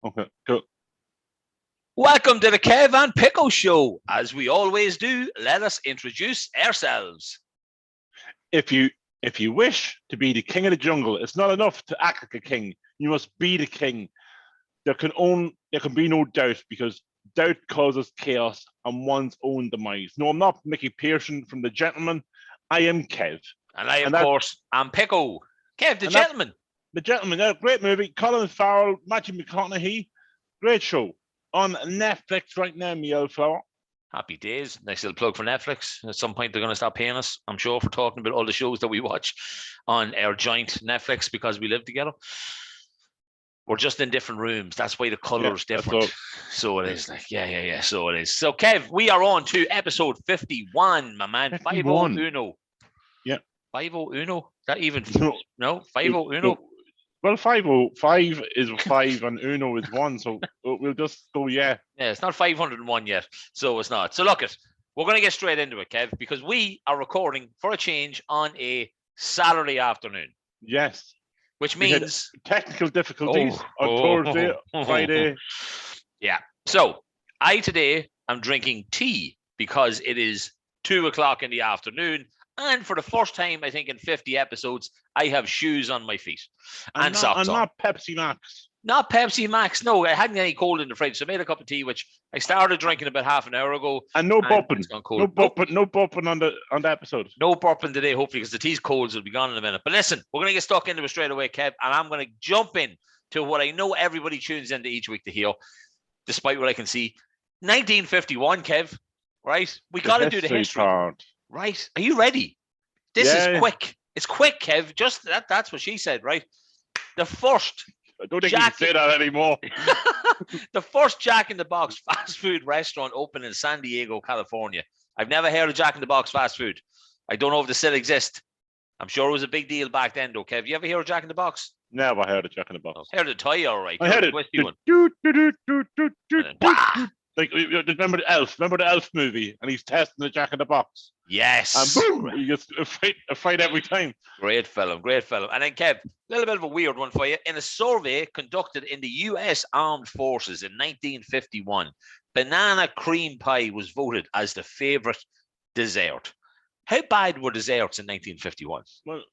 Okay, cool. Welcome to the Kev and Pico show. As we always do, let us introduce ourselves. If you wish to be the king of the jungle, it's not enough to act like a king. You must be the king. There can be no doubt, because doubt causes chaos and one's own demise. No, I'm not Mickey Pearson from The Gentleman. I am Kev. And I, of course, am Pico. Kev, The Gentleman. The Gentleman, yeah, great movie. Colin Farrell, Matthew McConaughey. Great show. On Netflix right now, me old flower. Happy days. Nice little plug for Netflix. At some point, they're going to start paying us, I'm sure, for talking about all the shows that we watch on our joint Netflix because we live together. We're just in different rooms. That's why the colour is different. So it is like, yeah. So it is. So, Kev, we are on to episode 51, my man. 51. Yeah. 50. That even? No, 50. Well, 505 is 5 and Uno is 1, so we'll just go, yeah. Yeah, it's not 501 yet, so it's not. So look, we're going to get straight into it, Kev, because we are recording for a change on a Saturday afternoon. Yes. Which means... technical difficulties on Thursday, Friday. Yeah. So, I today am drinking tea because it is 2 o'clock in the afternoon. And for the first time, I think, in 50 episodes, I have shoes on my feet and socks on. Not Pepsi Max. Not Pepsi Max. No, I hadn't any cold in the fridge, so I made a cup of tea, which I started drinking about half an hour ago. And no burping. No burping on the episode. No burping today, hopefully, because the tea's cold, so it'll be gone in a minute. But listen, we're going to get stuck into it straight away, Kev, and I'm going to jump in to what I know everybody tunes into each week to hear, despite what I can see. 1951, Kev, right? We got to do the history part. Right. Are you ready? This is quick. It's quick, Kev. Just that's what she said, right? The first. I don't think you can say that anymore. The first Jack in the Box fast food restaurant opened in San Diego, California. I've never heard of Jack in the Box fast food. I don't know if they still exist. I'm sure it was a big deal back then, though, Kev. You ever hear of Jack in the Box? Never heard of Jack in the Box. Heard of the toy, all right. I heard it. One. Like, remember the Elf? Remember the Elf movie? And he's testing the Jack in the Box. Yes. And boom, he gets a fight every time. Great film. And then, Kev, a little bit of a weird one for you. In a survey conducted in the U.S. Armed Forces in 1951, banana cream pie was voted as the favorite dessert. How bad were desserts in 1951? Well,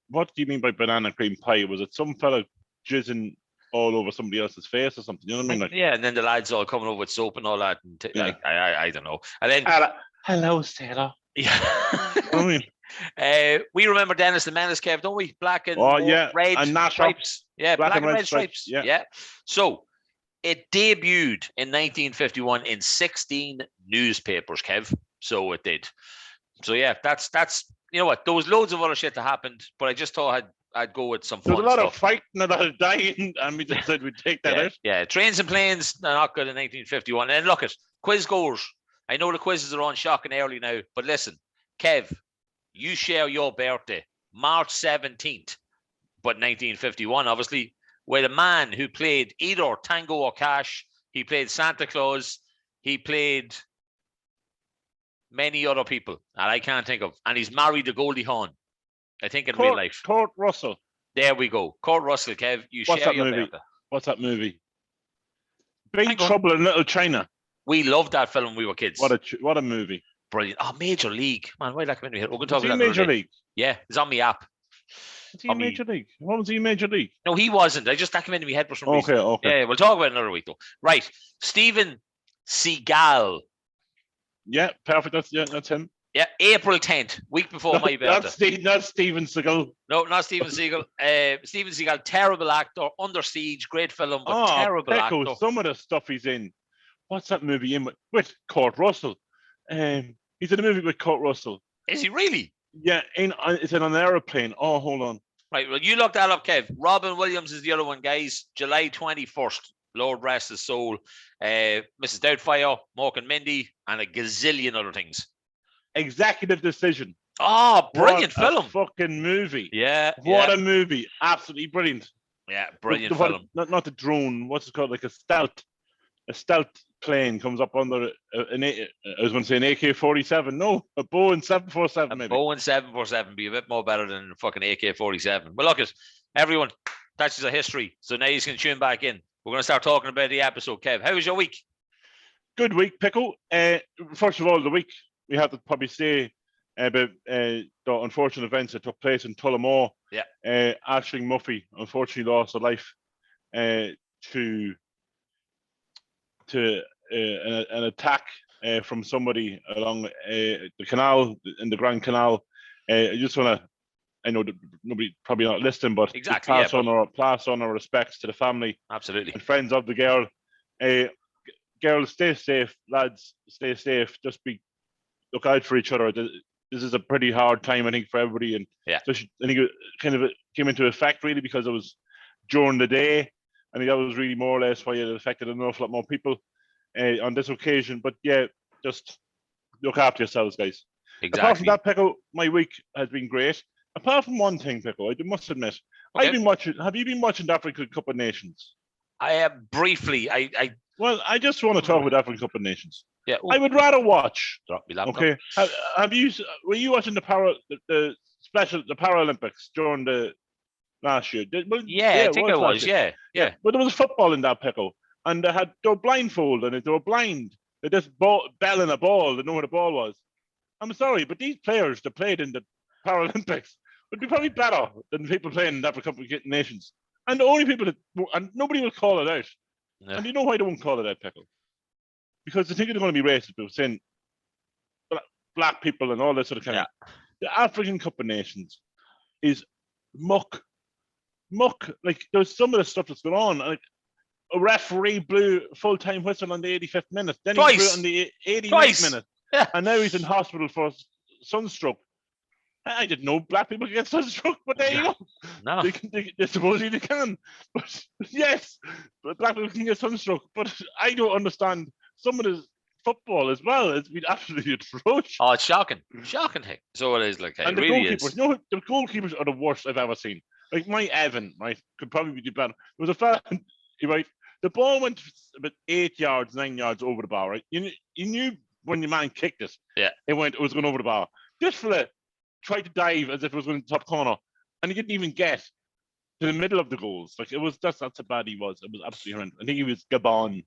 what do you mean by banana cream pie? Was it some fella jizzing all over somebody else's face or something? You know what I mean? Like, yeah, and then the lads all coming over with soap and all that. And I don't know. And then hello, Sarah. Yeah. I mean, we remember Dennis the Menace, Kev, don't we? Black and red and stripes. Yeah, black and red stripes. Yeah. So it debuted in 1951 in 16 newspapers, Kev. So it did. So yeah, that's you know what? There was loads of other shit that happened, but I just thought I'd go with some fun stuff. There's a lot of fighting, a lot of dying, and we just said we'd take that out. Yeah, trains and planes, they're not good in 1951. And then look at quiz goers. I know the quizzes are on shocking early now, but listen, Kev, you share your birthday, March 17th, but 1951, obviously, with a man who played either Tango or Cash. He played Santa Claus. He played many other people that I can't think of. And he's married to Goldie Hawn, I think, in real life. Kurt Russell. There we go. Kurt Russell, Kev. Share your birthday. What's that movie? Big Trouble in Little China. We loved that film when we were kids. What a movie. Brilliant. Oh, Major League. Man, why did that come in here? We're going to talk about Major League? Yeah, it's on my app. Was he in Major League? What was he in Major League? No, he wasn't. I just that came into my head for some reason. Okay. Yeah, we'll talk about it another week, though. Right. Steven Seagal. Yeah, perfect. That's him. Yeah, April 10th, week before my birthday. Not Steven Seagal. No, not Steven Seagal. Steven Seagal, terrible actor, Under Siege, great film, but terrible actor. Some of the stuff he's in. What's that movie in with Kurt Russell? He's in a movie with Kurt Russell. Is he really? Yeah, it's in an aeroplane. Oh, hold on. Right, well, you look that up, Kev. Robin Williams is the other one, guys. July 21st. Lord rest his soul. Mrs. Doubtfire, Mork and Mindy, and a gazillion other things. Executive Decision. Oh, brilliant film. Fucking movie. Yeah. What a movie. Absolutely brilliant. Yeah, brilliant film. Not the drone. What's it called? Like a stealth plane comes up under I was going to say an AK-47. No, a Boeing 747 maybe. Boeing 747 be a bit more better than a fucking AK-47. But look, everyone, that's just a history. So now you can tune back in. we're going to start talking about the episode. Kev, how was your week? Good week, Pico. First of all, the week we have to probably say about the unfortunate events that took place in Tullamore. Yeah. Aisling Muffy unfortunately lost her life to an attack from somebody along the canal, in the Grand Canal. I just want to, I know that nobody probably not listening, but Exactly, pass on our respects to the family, absolutely, and friends of the girl. Girls, stay safe, lads, stay safe. Just look out for each other. This is a pretty hard time, I think, for everybody, and yeah, I think it kind of came into effect really because it was during the day. I think that was really more or less why it affected an awful lot more people on this occasion. But yeah, just look after yourselves, guys. exactly. Apart from that, Pico, my week has been great. Apart from one thing, Pico, I must admit, okay. Have you been watching the African Cup of Nations? I have briefly. Well, I just want to talk about the African Cup of Nations. Yeah. I would rather watch. Drop me laptop. Okay. Were you watching the Paralympics during the last year? I think I was. Yeah. But there was football in that, Pico, and they were blindfolded and they were blind. They just belling a ball. They know where the ball was. I'm sorry, but these players that played in the Paralympics would be probably better than people playing in the African Cup of Nations. And the only people and nobody will call it out. Yeah. And you know why they won't call it out, Pico? Because they think they're going to be racist, people saying black people and all that sort of kind of. The African Cup of Nations is muck. Like, there's some of the stuff that's going on. Like, a referee blew full-time whistle on the 85th minute. Then he blew it on the 89th minute. Yeah. And now he's in hospital for sunstroke. I didn't know black people get sunstroke, but there you go. No. They supposedly they can. But yes, but black people can get sunstroke. But I don't understand some of the football as well. It's been absolutely atrocious. Oh, it's shocking. Shocking thing. So it is, like, and it the really goalkeepers, is. You know, the goalkeepers are the worst I've ever seen. Like, my Evan, right, could probably be better. There was a fella, right, the ball went about 8 yards, 9 yards over the bar, right? You knew when your man kicked it, it was going over the bar. This fella tried to dive as if it was going to the top corner, and he didn't even get to the middle of the goals. Like, that's how bad he was. It was absolutely horrendous. I think he was Gabon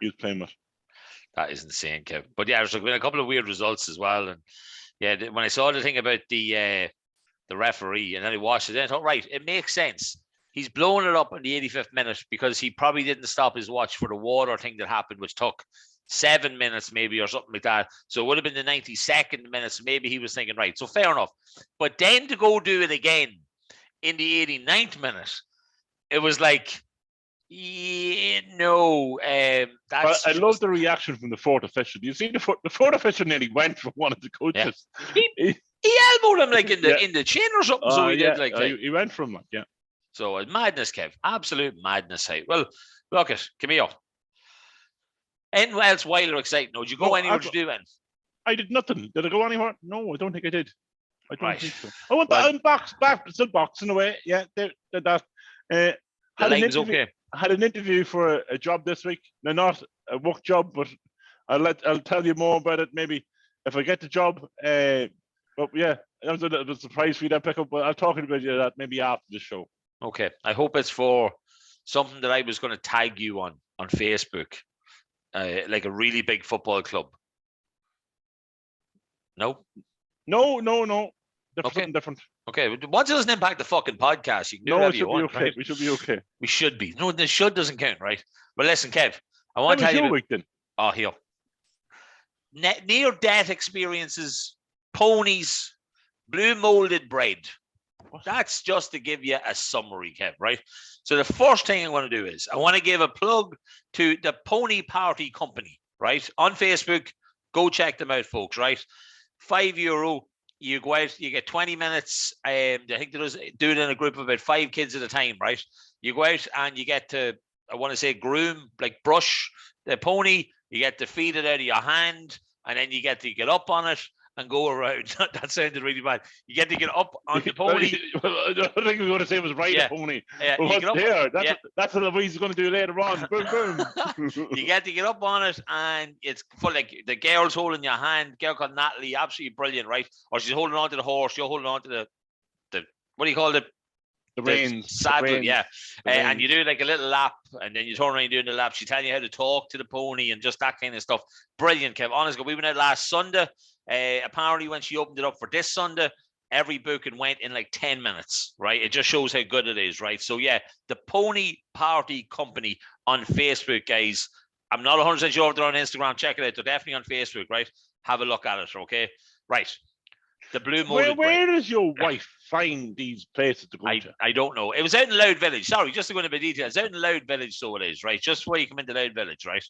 he was playing with. That is insane, Kev. But yeah, there's been a couple of weird results as well. And yeah, when I saw the thing about the referee, and then I watched it, then I thought, right, it makes sense. He's blowing it up in the 85th minute because he probably didn't stop his watch for the water thing that happened, which took 7 minutes maybe or something like that. So it would have been the 92nd minute. So maybe he was thinking, right, so fair enough. But then to go do it again in the 89th minute, it was like, no. That's I love the reaction from the fourth official. You see, the fourth official nearly went for one of the coaches. Yeah. He elbowed him like in the chin or something. So he did like he went from like So madness, Kev. Absolute madness. Hey, well, look it. Come here. Anything else wild or exciting? No, did you go anywhere to do anything? I did nothing. Did I go anywhere? No, I don't think I did. I don't think so. I went back, still boxing away. Yeah, did that. Had an interview for a job this week. No, not a work job, but I'll tell you more about it maybe if I get the job. But yeah, that was a little bit surprise for you that pick up. But I'll talk about that maybe after the show. Okay, I hope it's for something that I was going to tag you on Facebook, like a really big football club. No. Different. Okay, once it doesn't impact the fucking podcast, you can do whatever you want. Okay. Right? We should be okay. We should be. No, the should doesn't count, right? But listen, Kev, I want to tell you. Your week then? Oh, here. Near-death experiences, ponies, blue molded bread. That's just to give you a summary, Kev, right? So the first thing I want to do is I want to give a plug to the Pony Party Company, right? On Facebook, go check them out, folks, right? €5. You go out, you get 20 minutes. I think they do it in a group of about 5 kids at a time, right? You go out and you get to, I want to say, groom, like brush the pony. You get to feed it out of your hand, and then you get to get up on it and go around. That sounded really bad. You get to get up on the pony. I don't think we were going to say it was ride a pony. But what's there? That's what he's going to do later on. Boom, boom. You get to get up on it, and it's full, like the girl's holding your hand. Girl called Natalie, absolutely brilliant, right? Or she's holding on to the horse. You're holding on to the what do you call it? The reins. Saddle, yeah. And reins. you do like a little lap, and then you turn around doing the lap. She telling you how to talk to the pony and just that kind of stuff. Brilliant, Kev. Honestly, we went out last Sunday. Apparently, when she opened it up for this Sunday, every booking went in like 10 minutes, right? It just shows how good it is, right? So, yeah, the Pony Party Company on Facebook, guys. I'm not 100% sure if they're on Instagram. Check it out. They're definitely on Facebook, right? Have a look at it, okay? Right. The Blue Molded Where does your wife find these places to go to? I don't know. It was out in Loud Village. Sorry, just to go into a bit of detail. It's out in Loud Village, so it is, right? Just where you come into Loud Village, right?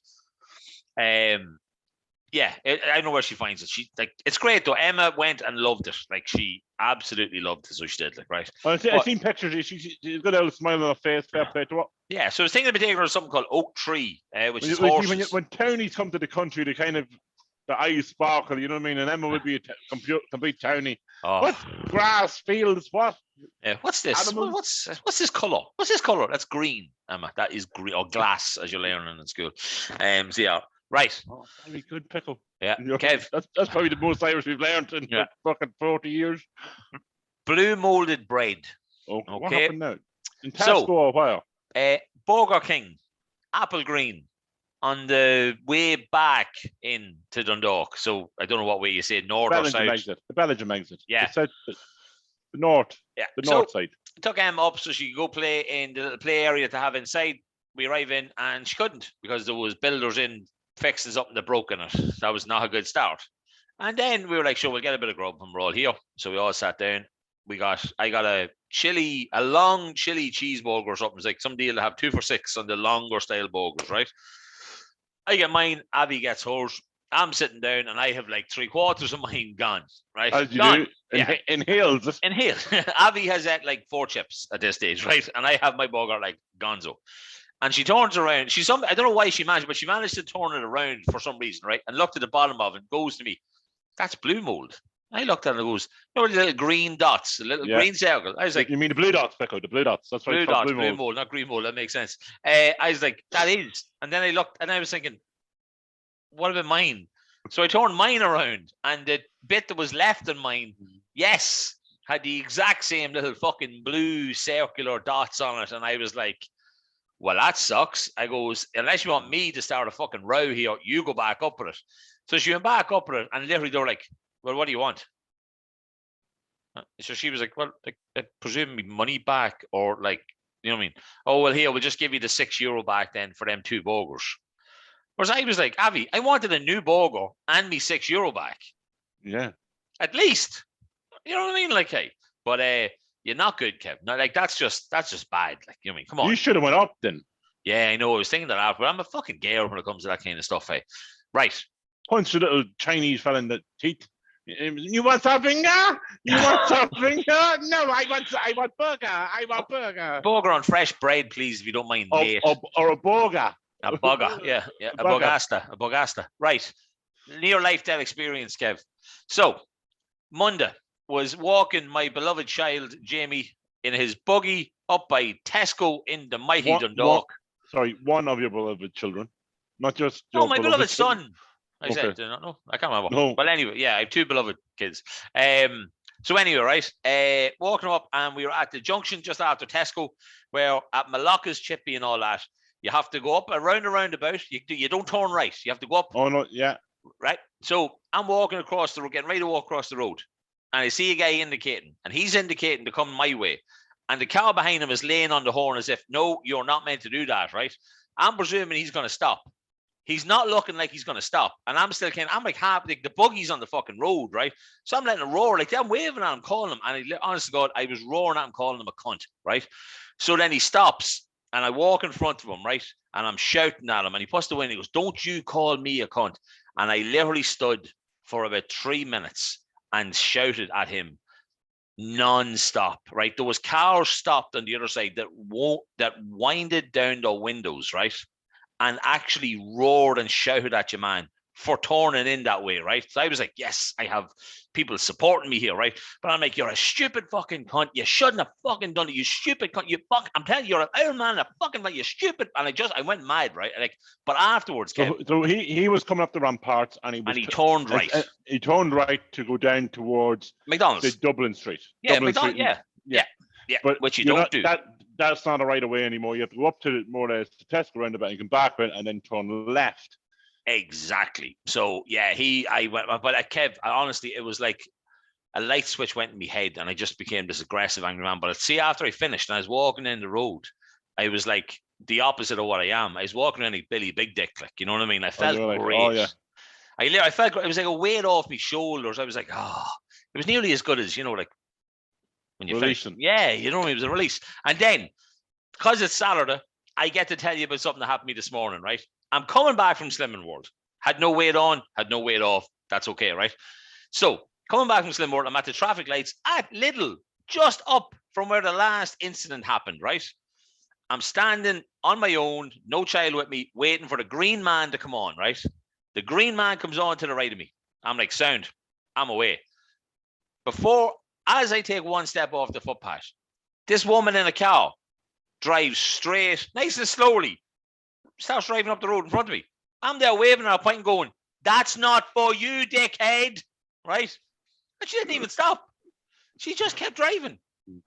Yeah, I know where she finds it. She like it's great though. Emma went and loved it. Like she absolutely loved it. So she did, like right. I've seen pictures. She's got a smile on her face. Fair play to her. Yeah, so I was thinking of taking her to something called Oak Tree, which is when horses. When townies come to the country, they kind of the eyes sparkle. You know what I mean? And Emma would be a complete townie. Oh. What grass fields? What? What's this? What's this color? What's this color? That's green, Emma. That is green or glass, as you're learning in school. So yeah. Right. Oh, very good pickle. Yeah. Kev. That's probably the most Irish we've learned in fucking 40 years. Blue molded bread. Oh, okay. What happened now? In Tesco or where? Burger King, Apple Green, on the way back into Dundalk. So I don't know what way you say, north or south. Exit. The Belgium exit. Yeah. The south, the north. Yeah. The north side. Took Em up so she could go play in the little play area to have inside. We arrive in and she couldn't because there was builders in fixing something that broke in it. That was not a good start. And then we were like, sure, we'll get a bit of grub and we're all here. So we all sat down. I got a long chili cheeseburger or something. It's like some deal to have 2 for $6 on the longer style burgers, right? I get mine, Abby gets hers. I'm sitting down and I have like 3/4 of mine gone, right? As you gone. do. Inhaled. Abby has had like 4 chips at this stage, right? And I have my burger like gonzo. And she turns around. I don't know why she managed, but she managed to turn it around for some reason, right? And looked at the bottom of it and goes to me, that's blue mold. I looked at it and goes, the little green dots, the little green circle. I was like, you mean the blue dots, Pico? The blue dots. That's blue dots, blue mold, not green mold. That makes sense. I was like, that is. And then I looked and I was thinking, what about mine? So I turned mine around and the bit that was left in mine, yes, had the exact same little fucking blue circular dots on it. And I was like, well, that sucks. I goes, unless you want me to start a fucking row here, you go back up with it. So she went back up with it, and literally they were like, well, what do you want? So she was like, well, like, presume me money back or like, you know what I mean? Oh, well, here, we'll just give you the €6 back then for them 2 burgers. Whereas I was like, Avi, I wanted a new burger and me €6 back. Yeah. At least. You know what I mean? Like, hey, but you're not good, Kev. No, like that's just bad. Like, you know what I mean? Come on. You should have went up then. Yeah, I know. I was thinking that out, but I'm a fucking gale when it comes to that kind of stuff. Hey, right. Punch the little Chinese fella in the teeth. You want something? You want something? No, I want burger. I want burger. Burger on fresh bread, please, if you don't mind. Or a burger. A burger. Yeah. A bugasta. Right. Near life death experience, Kev. So Monday was walking my beloved child Jamie in his buggy up by Tesco in the mighty Dundalk. One of your beloved children, not just your my beloved son. I said, okay. no, I can't remember. No. But anyway, yeah, I have 2 beloved kids. So anyway, right, walking up and we were at the junction just after Tesco, where at Malacca's Chippy and all that, you have to go up around a roundabout. You don't turn right. You have to go up. Oh no, yeah. Right. So I'm walking across the road, getting ready to walk across the road. And I see a guy indicating, and he's indicating to come my way. And the car behind him is laying on the horn as if, no, you're not meant to do that, right? I'm presuming he's going to stop. He's not looking like he's going to stop. And I'm like half, like the buggy's on the fucking road, right? So I'm letting it roar, like I'm waving at him, calling him. And honest to God, I was roaring at him, calling him a cunt, right? So then he stops and I walk in front of him, right? And I'm shouting at him and he puts the window and he goes, don't you call me a cunt. And I literally stood for about 3 minutes and shouted at him non-stop, right? There was cars stopped on the other side that winded down their windows, right? And actually roared and shouted at you, man, for turning in that way, right? So I was like, yes, I have people supporting me here, right? But I'm like, you're a stupid fucking cunt. You shouldn't have fucking done it. You stupid cunt. I'm telling you, you're an Iron Man, a fucking man. You stupid. And I went mad, right? But afterwards, so he was coming up the ramparts and he turned right. He turned right to go down towards McDonald's, the Dublin Street. Yeah, McDonald's. Yeah. Yeah, but which you you're don't not, do. That's not a right of way anymore. You have to go up to more or less the Tesco roundabout. You can back it and then turn left. Exactly. So yeah, I went, but Kev, honestly, it was like a light switch went in my head, and I just became this aggressive, angry man. But see, after I finished and I was walking in the road, I was like the opposite of what I am. I was walking around like Billy Big Dick, like, you know what I mean? I felt Like, great. oh yeah. I felt it was like a weight off my shoulders. I was like, it was nearly as good as, you know, like when you finish. Yeah, you know, it was a release. And then, because it's Saturday, I get to tell you about something that happened to me this morning, right? I'm coming back from Slimming World. Had no weight on, had no weight off. That's okay, right? So, coming back from Slimming World, I'm at the traffic lights at Lidl, just up from where the last incident happened, right? I'm standing on my own, no child with me, waiting for the green man to come on, right? The green man comes on to the right of me. I'm like, sound, I'm away. As I take one step off the footpath, this woman in a car drives straight, nice and slowly, starts driving up the road in front of me. I'm there waving at her, pointing, going, that's not for you, dickhead, right? And she didn't even stop. She just kept driving.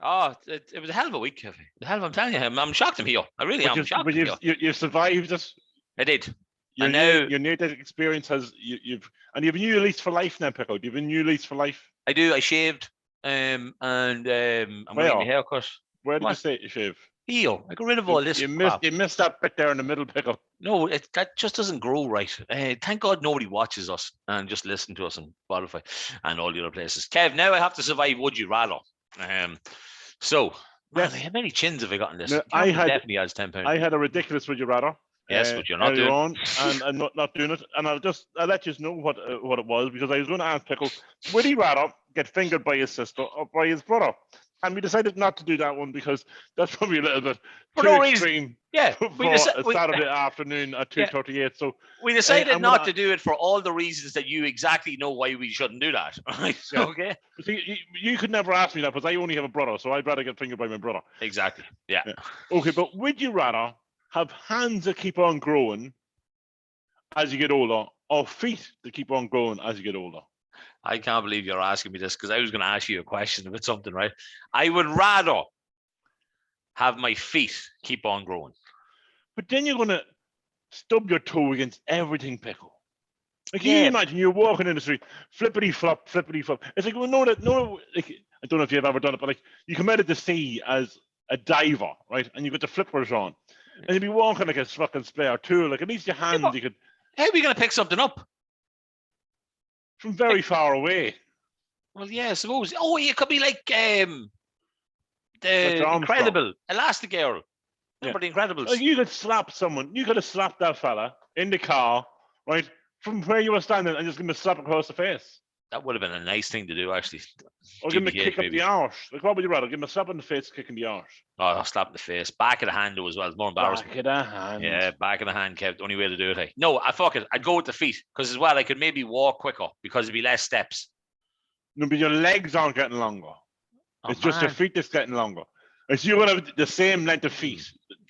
Oh, it was a hell of a week, Kevin. The hell, I'm telling you, I'm shocked I'm here. I really am. I'm shocked. But you've survived it. I did. Your near-death experience has you've a new lease for life now, Pico. Do you have a new lease for life? I do. I shaved, and I'm getting my haircut. Where did you say you shave? Here. I got rid of all this. You missed that bit there in the middle, Pico. No, that just doesn't grow right. Thank God nobody watches us and just listen to us on Spotify and all the other places. Kev, now I have to survive. Would you rather? So, man, how many chins have I gotten this? No, definitely has £10. I had a ridiculous would you rather. Yes, but you're not doing on, and I'm not doing it. And I'll let you know what it was, because I was going to ask Pickle, would he rather get fingered by his sister or by his brother? And we decided not to do that one because that's probably a little bit too extreme. Yeah, for a Saturday afternoon at 2:38. So we decided not to do it for all the reasons that you exactly know why we shouldn't do that. Right? Yeah. Okay. See, you could never ask me that because I only have a brother, so I'd rather get fingered by my brother. Exactly. Yeah. Okay, but would you rather have hands that keep on growing as you get older, or feet that keep on growing as you get older? I can't believe you're asking me this, because I was going to ask you a question about something, right? I would rather have my feet keep on growing. But then you're going to stub your toe against everything, Pickle. Like, you imagine you're walking in the street, flippity flop. It's like, well, like, I don't know if you've ever done it, but like, you come out of the sea as a diver, right? And you got the flippers on. And you'd be walking like a fucking spare tool. Like, at least your hands, you could. How are we going to pick something up? From very far away. Well, yeah, I suppose. Oh, it could be like the Incredible Elastigirl. Remember the Incredibles? Like, you could slap someone. You could have slapped that fella in the car, right, from where you were standing, and just give him a slap across the face. That would have been a nice thing to do, actually. Or give him a kick up the arse. Like, what would you rather? Give him a slap in the face, kick in the arse? Oh, slap in the face. Back of the hand, though, as well. It's more embarrassing. Back of the hand. Yeah, back of the hand, Kev. The only way to do it. Hey. No, fuck it. I'd go with the feet, because as well, I could maybe walk quicker, because it'd be less steps. No, but your legs aren't getting longer. It's just your feet that's getting longer. So you're going to have the same length of feet.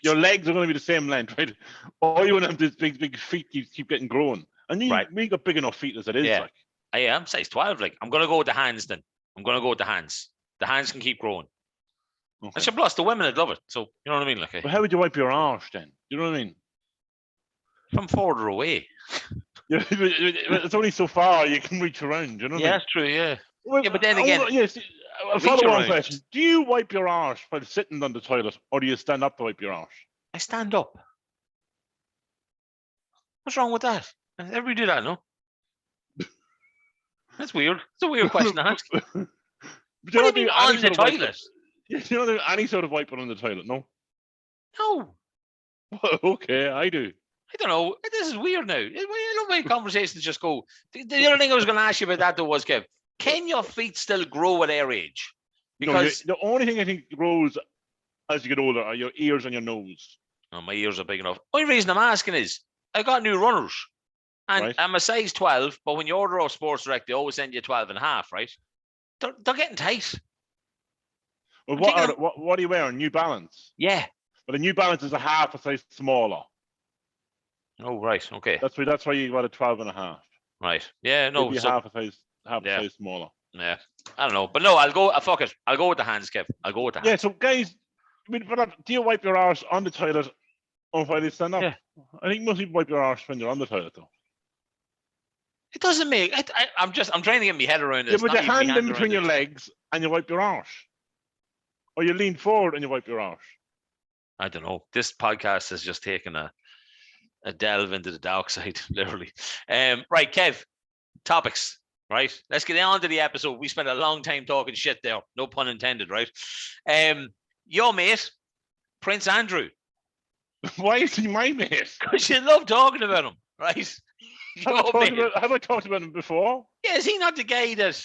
Your legs are going to be the same length, right? Or you're going to have these big feet keep getting growing. And we got big enough feet as it is. Yeah. Like. I am size 12. Like, I'm going to go with the hands then. I'm going to go with the hands. The hands can keep growing. Okay. And plus, the women would love it. So, you know what I mean? Like, but how would you wipe your arse then? You know what I mean? From further away. Yeah, it's only so far you can reach around. You know what I mean? That's true, yeah. Well, yeah, but then again... a follow-on question. Do you wipe your arse while sitting on the toilet, or do you stand up to wipe your arse? I stand up. What's wrong with that? Everybody do that, no? That's weird. It's a weird question to ask. What do you mean on the toilet? You don't do any sort of wiping on the toilet, no? No. Okay, I do. I don't know. This is weird now. I love my conversations just go. The other thing I was going to ask you about that, though, was, Kev, can your feet still grow at their age? Because the only thing I think grows as you get older are your ears and your nose. Oh, my ears are big enough. Only reason I'm asking is I got new runners. And I'm a size 12, but when you order off Sports Direct, they always send you 12 and a half, right? They're getting tight. Well, what are you wearing? New Balance? Yeah. But a New Balance is a half a size smaller. Oh, right. Okay. That's why you got a 12 and a half. Right. Yeah, no. Maybe half a size smaller. Yeah. I don't know, but no, I'll go. Fuck it. I'll go with the hands, Kev. I'll go with the hands. Yeah, so guys, I mean, do you wipe your arse on the toilet or while you stand up? Yeah. I think most people wipe your arse when you're on the toilet, though. It doesn't make. I'm trying to get my head around Yeah, this. but not you even my hand in hand between around your it. legs and you wipe your arse. Or you lean forward and you wipe your arse. I don't know. This podcast has just taken a delve into the dark side, literally. Right, Kev. Topics. Right. Let's get on to the episode. We spent a long time talking shit there. No pun intended. Right. Your mate, Prince Andrew. Why is he my mate? Because you love talking about him, right? Have I talked about him before? Yeah, is he not the guy that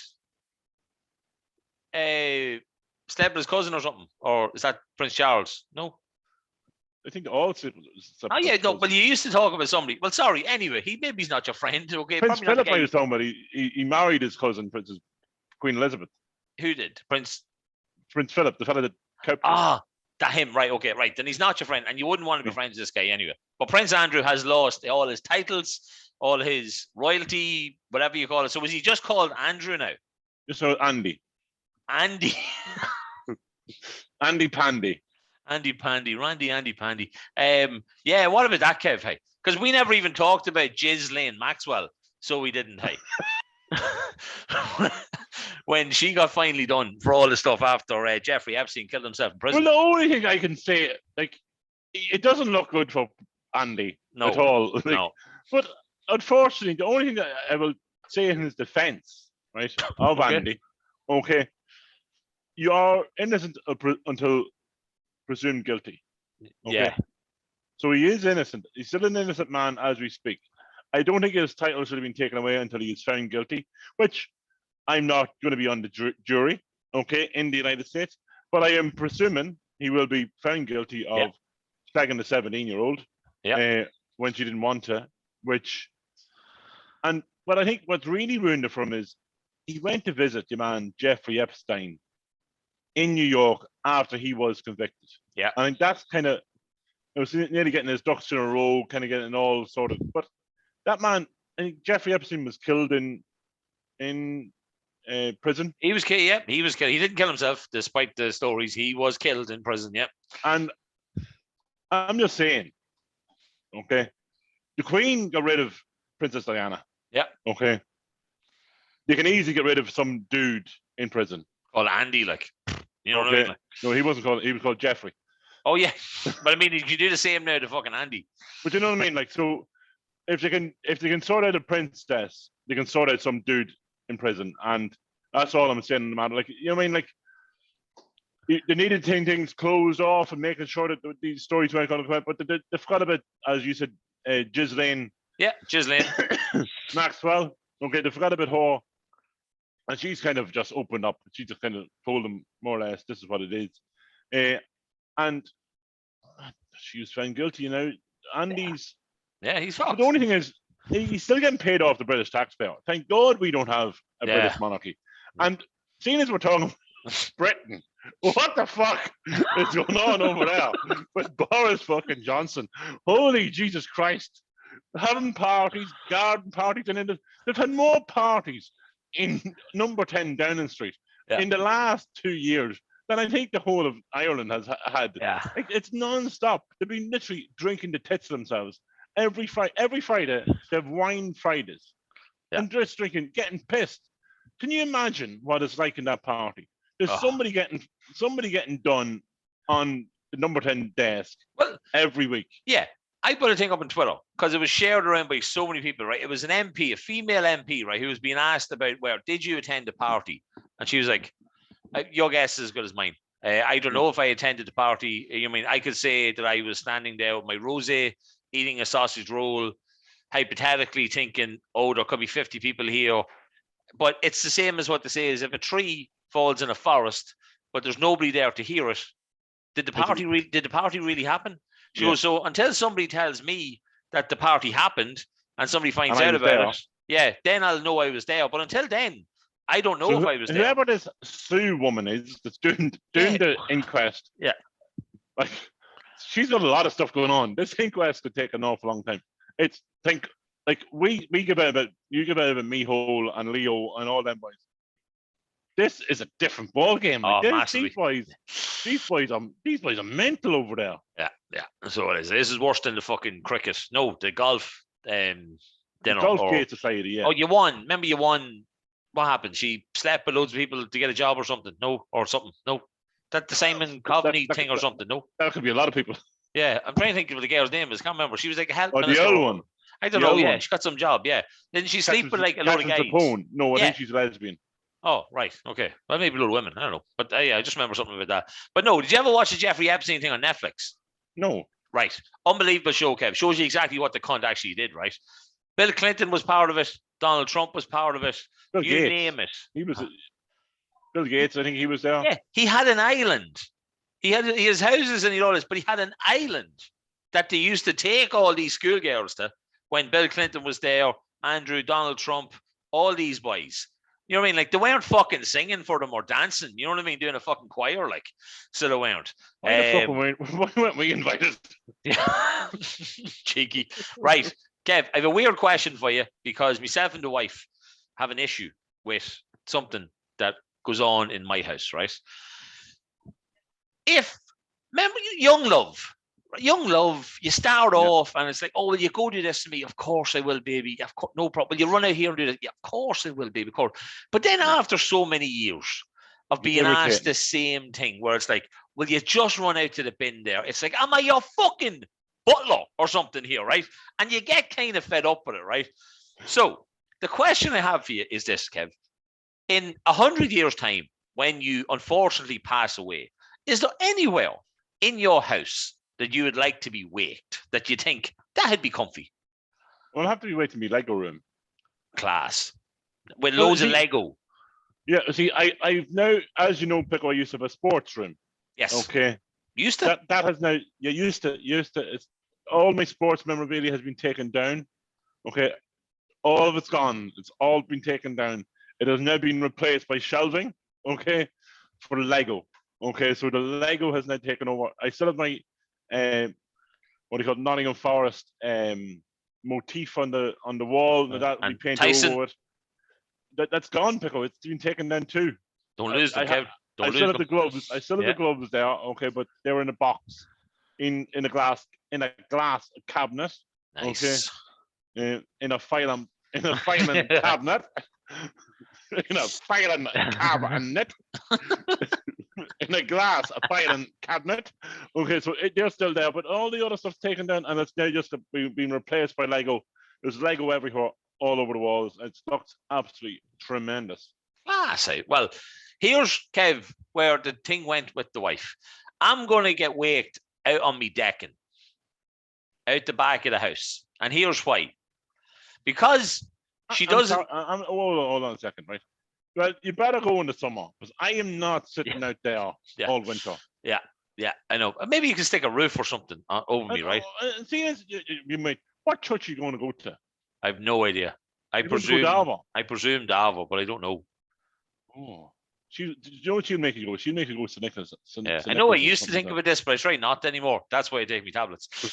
slept with his cousin or something? Or is that Prince Charles? No. I think all. Oh yeah, no. But you used to talk about somebody. Well, sorry. Anyway, maybe he's not your friend. Okay, Prince probably not Philip. I was talking about. He married his cousin, Princess Queen Elizabeth. Who did? Prince Philip, the fellow that kept. That him. Right. Okay. Right. Then he's not your friend, and you wouldn't want to be friends with this guy anyway. But Prince Andrew has lost all his titles, all his royalty, whatever you call it. So was he just called Andrew now? Just so Andy. Andy. Andy Pandy. Andy Pandy, Randy Andy Pandy. Yeah, what about that, Kev? Hey, because we never even talked about Ghislaine Maxwell, so we didn't. Hey, when she got finally done for all the stuff after Jeffrey Epstein killed himself in prison. Well, the only thing I can say, like, it doesn't look good for Andy at all. Like, no. But unfortunately, the only thing that I will say in his defense, right, of Andy, okay, you are innocent until presumed guilty. Okay? Yeah. So he is innocent. He's still an innocent man as we speak. I don't think his title should have been taken away until he is found guilty, which I'm not going to be on the jury, okay, in the United States. But I am presuming he will be found guilty of slagging the 17-year-old when she didn't want to, but I think what's really ruined it for him is he went to visit your man Jeffrey Epstein in New York after he was convicted. Yeah. I think that's kind of, it was nearly getting his ducks in a row, kind of getting all sorted. But that man, I think Jeffrey Epstein was killed in prison. He was killed. Yeah, he was killed. He didn't kill himself, despite the stories. He was killed in prison. Yeah. And I'm just saying, okay, the Queen got rid of Princess Diana. Yeah. Okay. You can easily get rid of some dude in prison. Called Andy, like, you know what I mean? Like, no, he wasn't called. He was called Jeffrey. Oh yeah, but I mean, you do the same now to fucking Andy. But you know what I mean? Like, so if they can sort out a princess, they can sort out some dude in prison, and that's all I'm saying. The matter, like, you know what I mean? Like, they needed things closed off and making sure that these stories weren't going to come out. But they forgot about, as you said, Ghislaine. Yeah, Ghislaine Maxwell. Okay, they forgot about her. And she's kind of just opened up. She just kind of told them more or less this is what it is. And she was found guilty, you know. Andy's. Yeah, he's fucked. The only thing is, he's still getting paid off the British taxpayer. Thank God we don't have a British monarchy. And seeing as we're talking Britain, what the fuck is going on over there with Boris fucking Johnson? Holy Jesus Christ. Having parties, garden parties, and they've had more parties in number 10 Downing Street in the last 2 years than I think the whole of Ireland has had. Yeah. It's non-stop. They've been literally drinking the tits themselves every Friday. They have wine Fridays and just drinking, getting pissed. Can you imagine what it's like in that party? There's somebody getting done on the number 10 desk every week. Yeah. I put a thing up on Twitter because it was shared around by so many people, right? It was an MP, a female MP, right, who was being asked about, well, did you attend a party? And she was like, your guess is as good as mine. I don't know if I attended the party. I mean, I could say that I was standing there with my rosé, eating a sausage roll, hypothetically thinking, oh, there could be 50 people here. But it's the same as what they say is if a tree falls in a forest, but there's nobody there to hear it, did the party really happen? She goes, so until somebody tells me that the party happened and somebody finds out about it, then I'll know I was there. But until then, I don't know if I was there. Whoever this Sue woman is that's doing the inquest, like, she's got a lot of stuff going on. This inquest could take an awful long time. We give out about you give out about Mihol and Leo and all them boys. This is a different ball game. Like massively. These boys are mental over there. Yeah. So it is. This is worse than the fucking cricket. No, the golf dinner. The Golf Gate Society, yeah. Oh, you won. Remember you won. What happened? She slept with loads of people to get a job or something. No, or something. No. That the Simon Coveney thing or something. No. That could be a lot of people. Yeah, I'm trying to think of the girl's name. I can't remember. She was like a health minister. The other one. I don't know. Yeah, she got some job. Yeah. Didn't she sleep with like a load of guys? No, I think she's a lesbian. Oh, right. Okay. Well, maybe a lot of women. I don't know. But yeah, I just remember something about that. But no, did you ever watch the Jeffrey Epstein thing on Netflix? No. Right. Unbelievable show, Kev. Shows you exactly what the cunt actually did, right? Bill Clinton was part of it. Donald Trump was part of it. Bill Gates. Name it. He was Bill Gates, I think he was there. Yeah, he had an island. He has houses and all this, but he had an island that they used to take all these schoolgirls to when Bill Clinton was there, Andrew, Donald Trump, all these boys. You know what I mean? Like, they weren't fucking singing for them or dancing. You know what I mean? Doing a fucking choir, like. So they weren't. Why weren't we invited? Yeah. Cheeky. Right. Kev, I have a weird question for you because myself and the wife have an issue with something that goes on in my house, right? Remember young love, you start off and it's like, oh, will you go do this to me? Of course I will, baby. No problem. Will you run out here and do that? Yeah, of course I will, baby. Of course. But then after so many years of being asked the same thing, where it's like, will you just run out to the bin there? It's like, am I your fucking butler or something here, right? And you get kind of fed up with it, right? So the question I have for you is this, Kev. In 100 years' time, when you unfortunately pass away, is there anywhere in your house that you would like to be waked, that you think that'd be comfy? Well, I'll have to be waiting in my Lego room. Class. With loads of Lego. Yeah, see, I've now, as you know, Pico, I used to have a sports room. Yes. Okay. Used to? That has now, used to. It's, all my sports memorabilia has been taken down. Okay. All of it's gone. It's all been taken down. It has now been replaced by shelving. Okay. For Lego. Okay. So the Lego has now taken over. I still have my, what do you call it, Nottingham Forest motif on the wall that we painted over it. That's gone, Pico. It's been taken down too. Don't lose them, Kev. I still have the gloves. I still have the gloves there. Okay, but they were in a box, in a glass cabinet. Nice. Okay, in a filing cabinet. In a filing cabinet. In a glass filing cabinet. Okay, so they're still there, but all the other stuff's taken down, and it's now just been replaced by Lego. There's Lego everywhere, all over the walls. It looks absolutely tremendous. Well, here's, Kev, where the thing went with the wife. I'm going to get waked out on me decking, out the back of the house. And here's why. Because she doesn't... Hold on a second, right? Well, you better go in the summer, because I am not sitting out there all winter. Yeah, I know. Maybe you can stick a roof or something over me, right? See, you might... What church are you going to go to? I have no idea. I presume Dava, but I don't know. Oh, you know what she'll make you go? She'll make you go to Nicholas. I know. I used to think about this, but I try not anymore. That's why I take my tablets. So,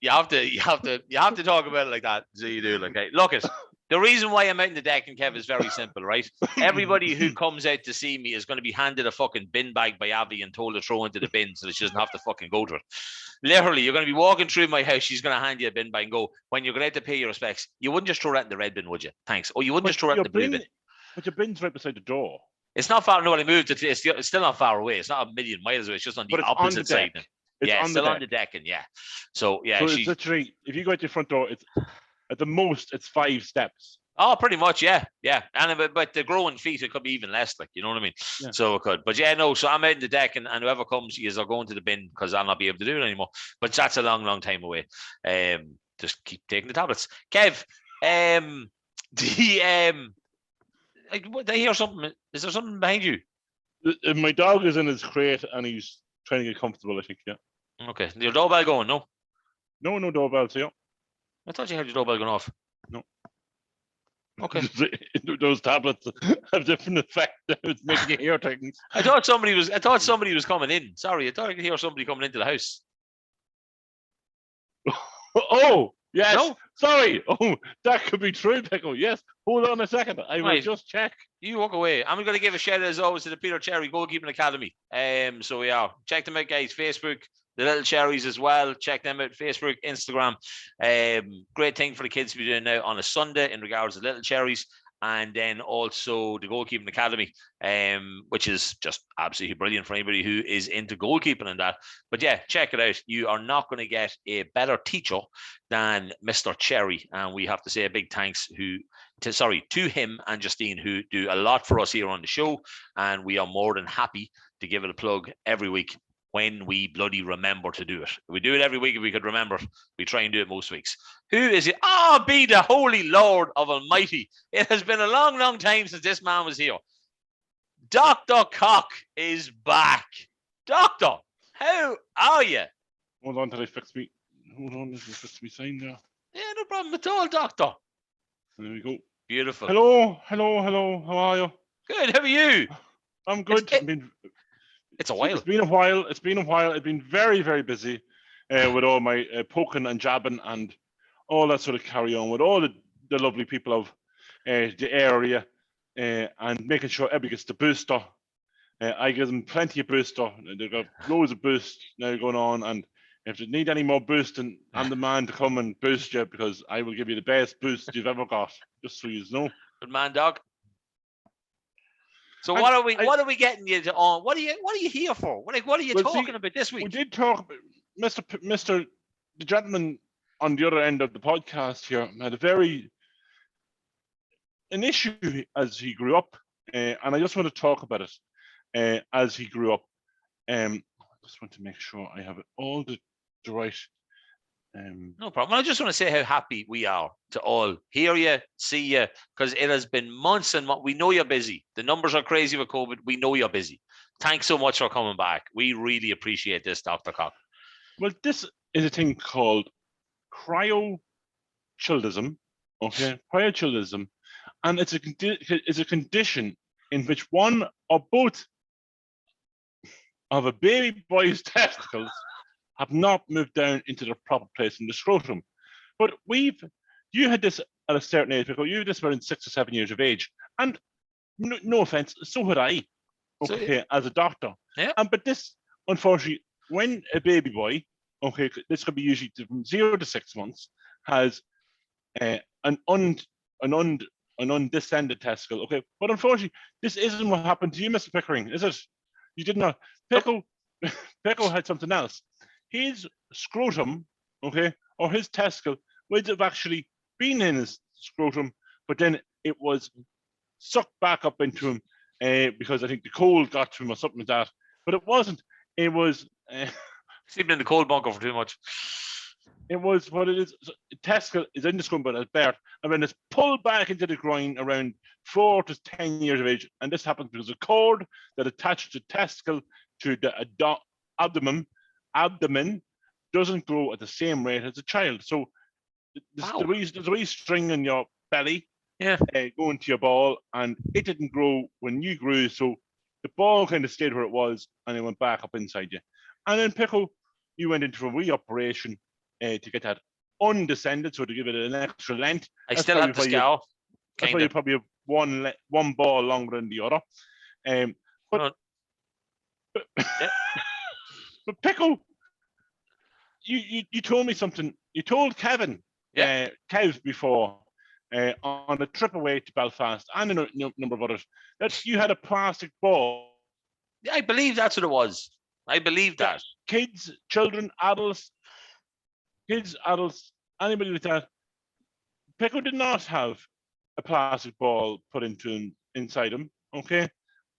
you have to talk about it like that. So you do, like, hey, look it. The reason why I'm out in the deck and Kev is very simple, right? Everybody who comes out to see me is going to be handed a fucking bin bag by Abby and told to throw into the bin so that she doesn't have to fucking go to it. Literally, you're going to be walking through my house. She's going to hand you a bin bag and go, when you're going to have to pay your respects, you wouldn't just throw that in the red bin, would you? Thanks. Or you wouldn't just throw that in the blue bin. But your bin's right beside the door. It's not far. No, I moved it. It's still not far away. It's not a million miles away. It's just on the opposite side. It's still on the deck. And yeah. So, yeah. So it's literally, if you go out your front door, it's at the most, it's 5 steps. Oh, pretty much, yeah. And but the growing feet, it could be even less, like, you know what I mean? Yeah. So it could. But yeah, no, so I'm out in the deck, and whoever comes is are going to the bin because I'll not be able to do it anymore. But that's a long, long time away. Just keep taking the tablets. Kev, I hear something. Is there something behind you? My dog is in his crate and he's trying to get comfortable, I think, yeah. Okay. Your doorbell going, no? No doorbells here. I thought you had your doorbell going off. No. Okay. Those tablets have different effect. It's making you hear things. I thought somebody was coming in. Sorry, I thought I could hear somebody coming into the house. Oh, yes. No? Sorry. Oh, that could be true, Pico. Yes. Hold on a second. I will just check. You walk away. I'm going to give a shout out as always to the Peter Cherry Goalkeeping Academy. So yeah, check them out, guys. Facebook, the Little Cherries as well. Check them out. Facebook, Instagram. Great thing for the kids to be doing now on a Sunday in regards to Little Cherries. And then also the Goalkeeping Academy, which is just absolutely brilliant for anybody who is into goalkeeping and that. But yeah, check it out. You are not going to get a better teacher than Mr. Cherry. And we have to say a big thanks to him and Justine, who do a lot for us here on the show. And we are more than happy to give it a plug every week when we bloody remember to do it. We do it every week if we could remember. We try and do it most weeks. Who is it? Be the holy Lord of Almighty. It has been a long, long time since this man was here. Dr. Cock is back. Doctor, how are you? Hold on till I fix me. Hold on, let me fix me sign there. Yeah, no problem at all, Doctor. There we go. Beautiful. Hello. How are you? Good. How are you? I'm good. It's a while. It's been a while. I've been very, very busy with all my poking and jabbing and all that sort of carry on with all the lovely people of the area and making sure everybody gets the booster. I give them plenty of booster. They've got loads of boost now going on, and if they need any more boosting, I'm the man to come and boost you, because I will give you the best boost you've ever got, just so you know. Good man, dog. So what are we getting you on? What are you here for? What are you talking about this week? We did talk about Mr. The gentleman on the other end of the podcast here had an issue as he grew up, and I just want to talk about it as he grew up. I just want to make sure I have it all the right. No problem. I just want to say how happy we are to all hear you, see you, because it has been months and we know you're busy. The numbers are crazy with COVID. We know you're busy. Thanks so much for coming back. We really appreciate this, Dr. Cock. Well, this is a thing called cryochildism. Okay, cryochildism, and it's a condition in which one or both of a baby boy's testicles have not moved down into their proper place in the scrotum. But you had this at a certain age, because you had this around 6 or 7 years of age. And no offense, so had I, okay, as a doctor. Yeah. But this, unfortunately, when a baby boy, okay, this could be usually from 0 to 6 months, has an undescended testicle, okay. But unfortunately, this isn't what happened to you, Mr. Pickering, is it? You did not. Pickle had something else. His scrotum, okay, or his testicle would have actually been in his scrotum, but then it was sucked back up into him because I think the cold got to him or something like that. But it wasn't. It was sleeping in the cold bunker for too much. It was what it is. So, testicle is in the scrotum, but it's bare, and then it's pulled back into the groin around 4 to 10 years of age, and this happens because the cord that attaches the testicle to the abdomen doesn't grow at the same rate as a child. So there's a wee string in your belly, going to your ball, and it didn't grow when you grew, so the ball kind of stayed where it was, and it went back up inside you. And then Pico, you went into a wee operation to get that undescended, so to give it an extra length. I still have the scowl. That's why you probably have one ball longer than the other. But Pico, you told me something. You told Kevin, Kev before, on a trip away to Belfast and a number of others, that you had a plastic ball. Yeah, I believe that's what it was. I believe that. Kids, children, adults, anybody like that. Pico did not have a plastic ball put inside him, okay?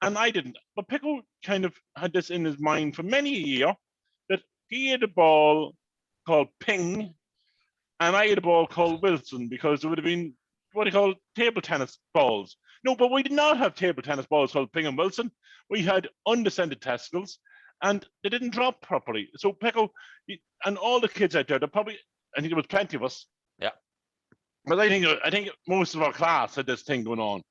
And I didn't. But Pico kind of had this in his mind for many a year, that he had a ball called Ping, and I had a ball called Wilson, because there would have been what they call table tennis balls. No, but we did not have table tennis balls called Ping and Wilson. We had undescended testicles, and they didn't drop properly. So Pico, and all the kids out there, I think there was plenty of us. Yeah. But I think most of our class had this thing going on.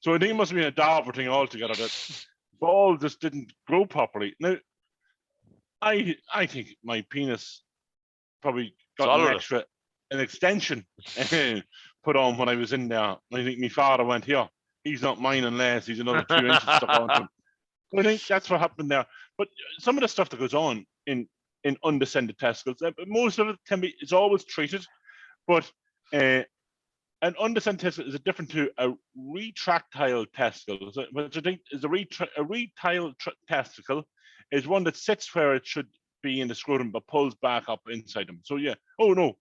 So I think it must have been a Darver thing altogether that ball just didn't grow properly. Now, I think my penis probably got an extension put on when I was in there. I think my father went, here, he's not mine unless he's another 2 inches stuck onto him. I think that's what happened there. But some of the stuff that goes on in undescended testicles, most of it it's always treated, but an undescended testicle is different to a retractile testicle, which I think is a retractile testicle is one that sits where it should be in the scrotum but pulls back up inside them. So yeah, oh no,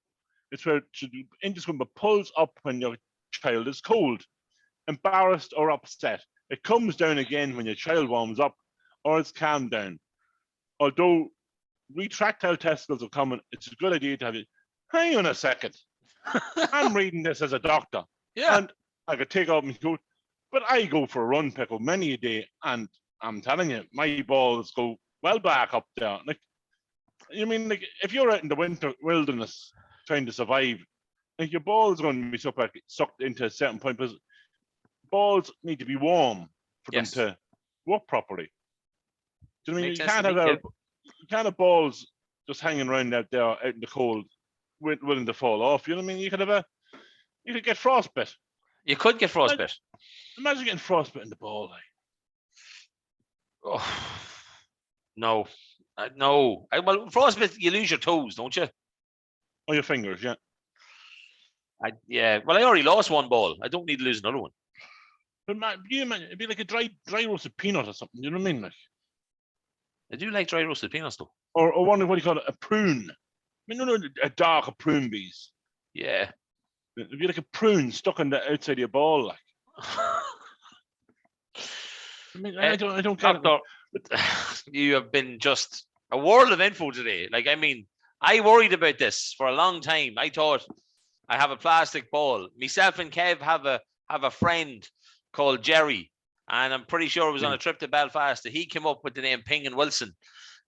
it's where it should be in the scrotum but pulls up when your child is cold, embarrassed or upset. It comes down again when your child warms up or it's calmed down. Although retractile testicles are common, it's a good idea to have it. Hang on a second. I'm reading this as a doctor. Yeah. And I could take off my coat, but I go for a run, Pico, many a day, and I'm telling you, my balls go well back up there. Like, you mean, like, if you're out in the winter wilderness trying to survive, like, your balls are going to be sucked into a certain point, because balls need to be warm for them to work properly. Do you know what I mean? You can't have balls just hanging around out there out in the cold, willing to fall off. You know what I mean? You could get frostbite. You could get frostbite. Imagine getting frostbite in the ball. Like. Oh, no. No. Well, frostbite, you lose your toes, don't you? Or your fingers, yeah. Yeah. Well, I already lost one ball. I don't need to lose another one. But it'd be like a dry roasted peanut or something. You know what I mean? Like. I do like dry roasted peanuts, though. Or what do you call it? A prune. I mean, no, a dark prune bees. Yeah. It'd be like a prune stuck on the outside of your ball, like. I mean, I don't get Doctor, you have been just a world of info today. Like, I mean, I worried about this for a long time. I thought I have a plastic ball. Myself and Kev have a friend called Jerry, and I'm pretty sure it was on a trip to Belfast that he came up with the name Ping and Wilson.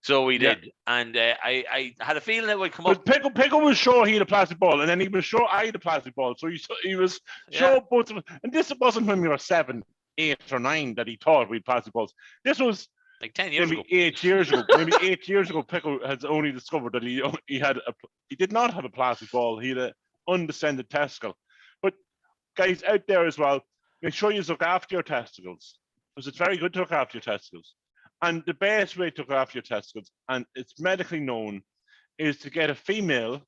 So we did, and I had a feeling it would come up. Pico was sure he had a plastic ball, and then he was sure I had a plastic ball. So he was sure both of us. And this wasn't when we were 7, 8, or 9 that he thought we had plastic balls. This was like 10 years ago. 8 years ago. Maybe 8 years ago, Pico has only discovered that he did not have a plastic ball. He had an undescended testicle. But guys out there as well, make sure you look after your testicles, because it's very good to look after your testicles. And the best way to look after your testicles, and it's medically known, is to get a female.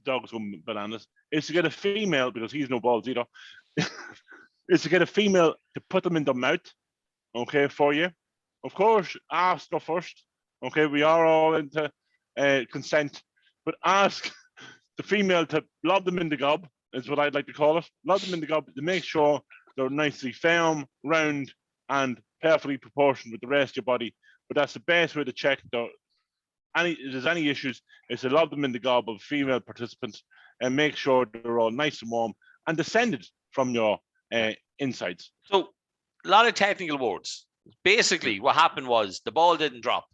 Dog's going bananas. Is to get a female, because he's no balls either. Is to get a female to put them in the mouth, okay, for you. Of course, ask her first. Okay, we are all into consent, but ask the female to lob them in the gob, is what I'd like to call it. Lob them in the gob to make sure they're nicely firm, round, and perfectly proportioned with the rest of your body. But that's the best way to check if there's any issues, is to lob them in the gob of female participants and make sure they're all nice and warm and descended from your insides. So, a lot of technical words. Basically, what happened was the ball didn't drop.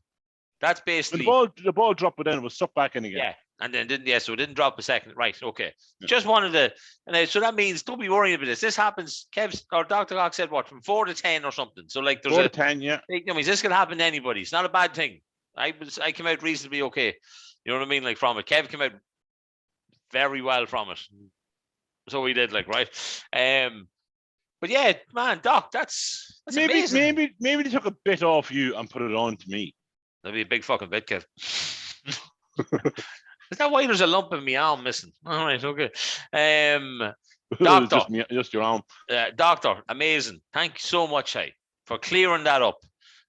That's basically the ball dropped, but then it was sucked back in again. Yeah, and then so it didn't drop a second. Right, okay. Yeah. Just wanted to, and so that means don't be worrying about this. This happens. Kev's or Dr. Cox said what, from 4 to 10 or something. So like there's 4 to 10, yeah. I mean, this can happen to anybody. It's not a bad thing. I came out reasonably okay. You know what I mean? Like from it. Kev came out very well from it. So we did, like, right. But yeah, man, Doc, that's amazing. Maybe they took a bit off you and put it on to me. That'd be a big fucking bit, Kev. Is that why there's a lump in my arm missing? All right, okay. Doctor, just your arm. Doctor, amazing. Thank you so much, hey, for clearing that up.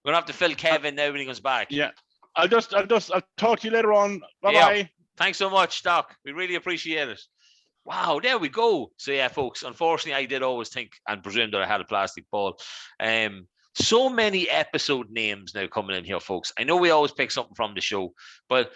We're gonna have to fill Kev in now when he comes back. Yeah, I'll talk to you later on. Bye bye. Yeah. Thanks so much, Doc. We really appreciate it. Wow, there we go. So yeah, folks, unfortunately, I did always think and presume that I had a plastic ball. So many episode names now coming in here, folks. I know we always pick something from the show, but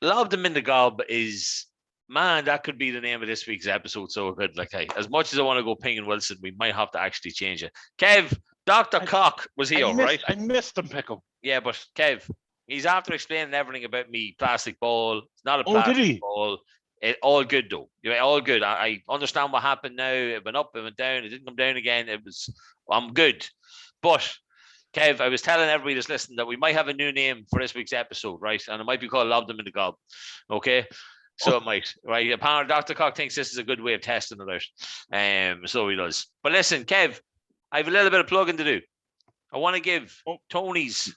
Lob Them in the Gob is, man, that could be the name of this week's episode. So good. Like, hey, as much as I want to go Ping and Wilson, we might have to actually change it. Kev, Dr. Cock was here, right? I missed him, Pickle. Yeah, but Kev, he's after explaining everything about me plastic ball. It's not a plastic ball. All good though. All good. I understand what happened now. It went up, it went down, it didn't come down again. I'm good. But Kev, I was telling everybody that's listening that we might have a new name for this week's episode, right? And it might be called Lob Them in the Gob. Okay. So it might, right? Apparently, Dr. Cock thinks this is a good way of testing it out. So he does. But listen, Kev, I have a little bit of plugging to do. I want to give Tony's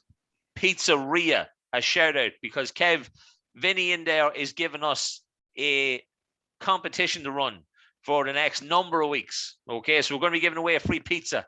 Pizzeria a shout out because Kev, Vinny in there is giving us a competition to run for the next number of weeks. Okay, so we're going to be giving away a free pizza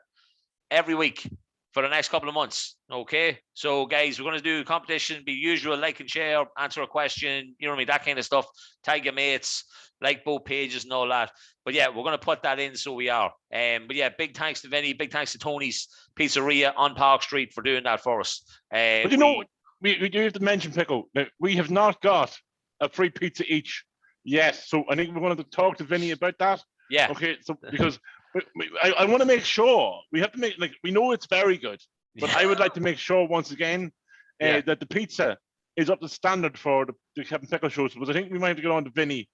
every week for the next couple of months. Okay, so guys, we're going to do a competition, be usual, like and share, answer a question, you know what I mean, that kind of stuff. Tag your mates, like both pages and all that. But yeah, we're going to put that in, so we are. But yeah, big thanks to Vinny, big thanks to Tony's Pizzeria on Park Street for doing that for us. But you know, we do have to mention, Pico, that we have not got a free pizza each. Yes, so I think we're going to talk to Vinny about that. Yeah. Okay, so because I want to make sure we have to make, like, we know it's very good, but I would like to make sure once again that the pizza is up to standard for the Kevin Pickle shows. Because I think we might have to go on to Vinny.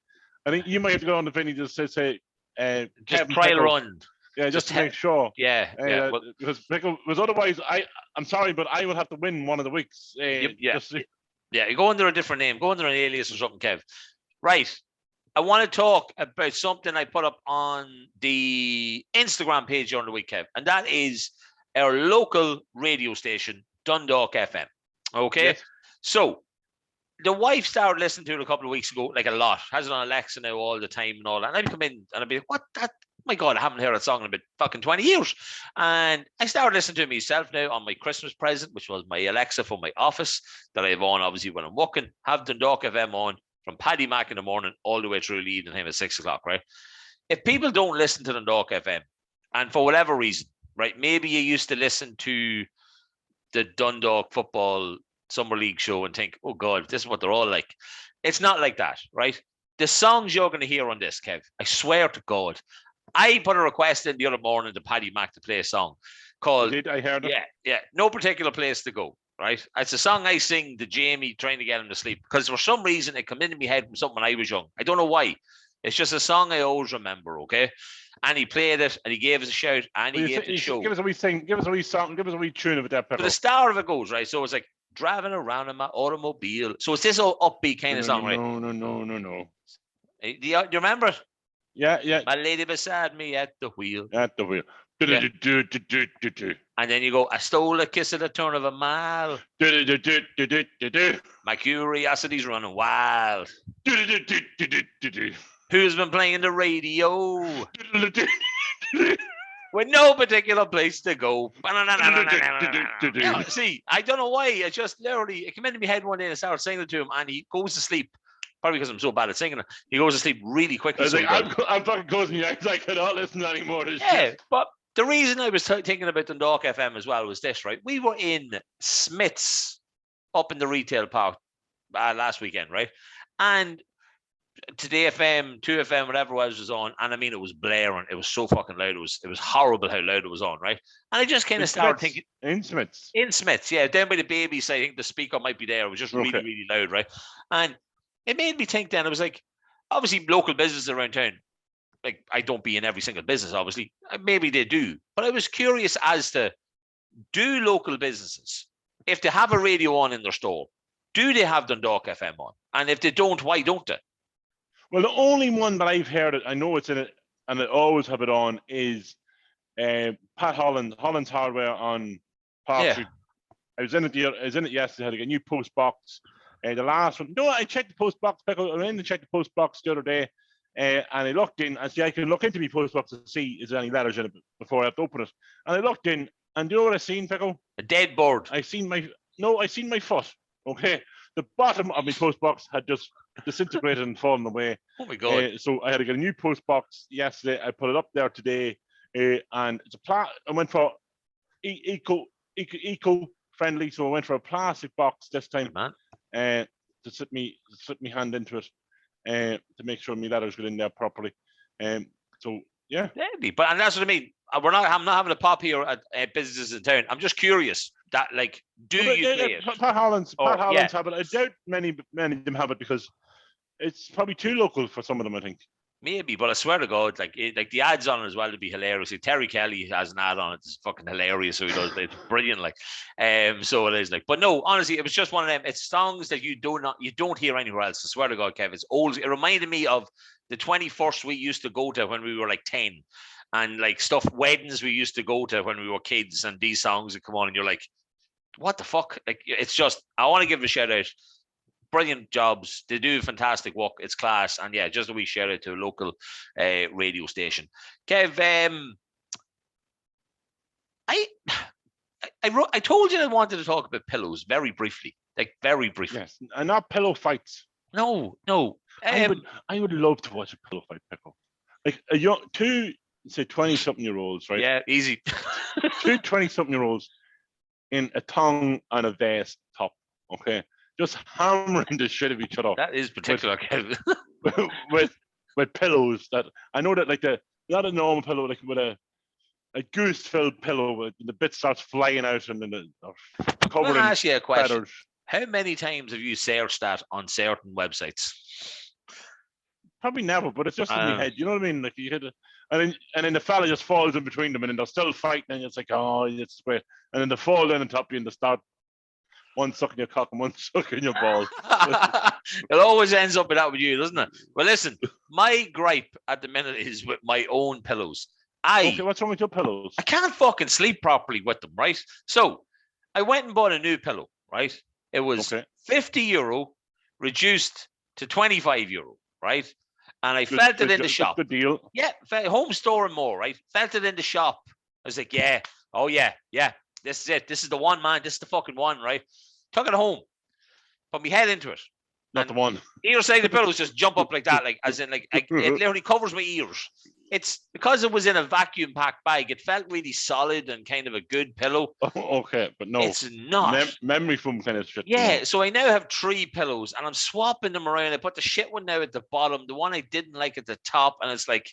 I think you might have to go on to Vinny to say just Kevin trial Pickle. run. Yeah, just to make sure. Yeah. Because Pickle was otherwise, I'm sorry, but I would have to win one of the weeks. Yeah, you go under a different name, go under an alias or something, Kev. Right. I want to talk about something I put up on the Instagram page during the week, Kev, and that is our local radio station, Dundalk FM. Okay? Yes. So, the wife started listening to it a couple of weeks ago, like a lot. Has it on Alexa now all the time and all that. And I'd come in and I'd be like, what? My God, I haven't heard that song in about fucking 20 years. And I started listening to it myself now on my Christmas present, which was my Alexa for my office that I have on, obviously, when I'm working. Have Dundalk FM on from Paddy Mac in the morning all the way through the evening time at 6 o'clock, right? If people don't listen to Dundalk FM, and for whatever reason, right, maybe you used to listen to the Dundalk Football Summer League show and think, oh God, this is what they're all like. It's not like that, right? The songs you're going to hear on this, Kev, I swear to God, I put a request in the other morning to Paddy Mac to play a song called... You did? I heard it. Yeah. No particular place to go, right? It's a song I sing to Jamie trying to get him to sleep because for some reason it came into my head from something when I was young. I don't know why. It's just a song I always remember, okay? And he played it and he gave us a shout and he gave the show. Give us a wee sing, give us a wee song, give us a wee tune of that. But the start of it goes, right? So it's like, driving around in my automobile. So it's this all upbeat kind of song, right? No. Do you remember it? Yeah. My lady beside me at the wheel. Yeah. And then you go, I stole a kiss at a turn of a mile. My curiosity's running wild. Who's been playing the radio? With no particular place to go. See, I don't know why. It just literally, it came into my head one day and I started singing it to him and he goes to sleep. Probably because I'm so bad at singing it. He goes to sleep really quickly. I'm fucking closing my eyes. I cannot listen anymore. But the reason I was thinking about Dundalk FM as well was this, right? We were in Smith's up in the retail park last weekend, right? And Today FM, 2FM, whatever it was on, and I mean it was blaring. It was so fucking loud. It was horrible how loud it was on, right? And I just kind of started thinking in Smith's, yeah, down by the babies. I think the speaker might be there. It was just really, really loud, right? And it made me think. Then it was like, obviously, local businesses around town. Like I don't be in every single business, obviously. Maybe they do, but I was curious as to do local businesses, if they have a radio on in their store, do they have Dundalk FM on? And if they don't, why don't they? Well, the only one that I've heard it, I know it's in it, and I always have it on, is Pat Holland's Hardware on Park Street. I was in it yesterday. I had to get a new post box. The last one, I checked the post box. I went in and checked the post box the other day, and I looked in and see I can look into my post box to see is there any letters in it before I have to open it. And I looked in, and do you know what I seen, Pickle? A dead bird. I seen my foot. Okay, the bottom of my post box had just disintegrated and fallen away. Oh my God! So I had to get a new post box yesterday. I put it up there today, and it's I went for eco friendly, so I went for a plastic box this time. To slip me hand into it, to make sure my letters get in there properly. So yeah, maybe. But and that's what I mean. I'm not having a pop here at businesses in town. I'm just curious. That like, you play it? Pat Holland's have it. I doubt many of them have it because It's probably too local for some of them, I think. Maybe, but I swear to God, like the ads on it as well to be hilarious. Like Terry Kelly has an ad on it. It's fucking hilarious. So he does. It's brilliant. Like, so it is. Like, but no, honestly, it was just one of them. It's songs that you don't hear anywhere else. I swear to God, Kev, it's old. It reminded me of the 21st we used to go to when we were like 10, and like weddings we used to go to when we were kids, and these songs would come on, and you're like, what the fuck? Like, it's just, I want to give it a shout out. Brilliant jobs. They do fantastic work. It's class. And yeah, just a wee shout out to a local radio station. Kev, I told you I wanted to talk about pillows very briefly. Like, very briefly. Yes, and not pillow fights. No. I would love to watch a pillow fight, Pico. Like two, say 20-something-year-olds, right? Yeah, easy. Two 20-something-year-olds in a thong and a vest top, okay? Just hammering the shit of each other. That is particular, Kevin. with pillows that I know that like not a normal pillow, like with a goose-filled pillow, with the bit starts flying out and then covered in ask you a question. feathers. How many times have you searched that on certain websites? Probably never, but it's just in my head. You know what I mean? Like you hit it, and then the fella just falls in between them, and then they're still fighting, and it's like, oh, it's great. And then they fall down on top of you, and they start one sucking your cock and one sucking your balls. It always ends up with that with you, doesn't it? Well, listen, my gripe at the minute is with my own pillows. Okay, what's wrong with your pillows? I can't fucking sleep properly with them, right? So I went and bought a new pillow, right? It was €50 reduced to €25, right? And I felt it in the shop. Good deal. Yeah, home store and more, right? Felt it in the shop. I was like, yeah, oh yeah. This is it. This is the one, man. This is the fucking one, right? Took it home. Put my head into it. Not the one. Either side of the pillows just jump up like that, like as in like it literally covers my ears. It's because it was in a vacuum packed bag. It felt really solid and kind of a good pillow. Okay, but no, it's not memory foam kind of shit. Yeah, so I now have 3 pillows and I'm swapping them around. I put the shit one now at the bottom, the one I didn't like at the top, and it's like,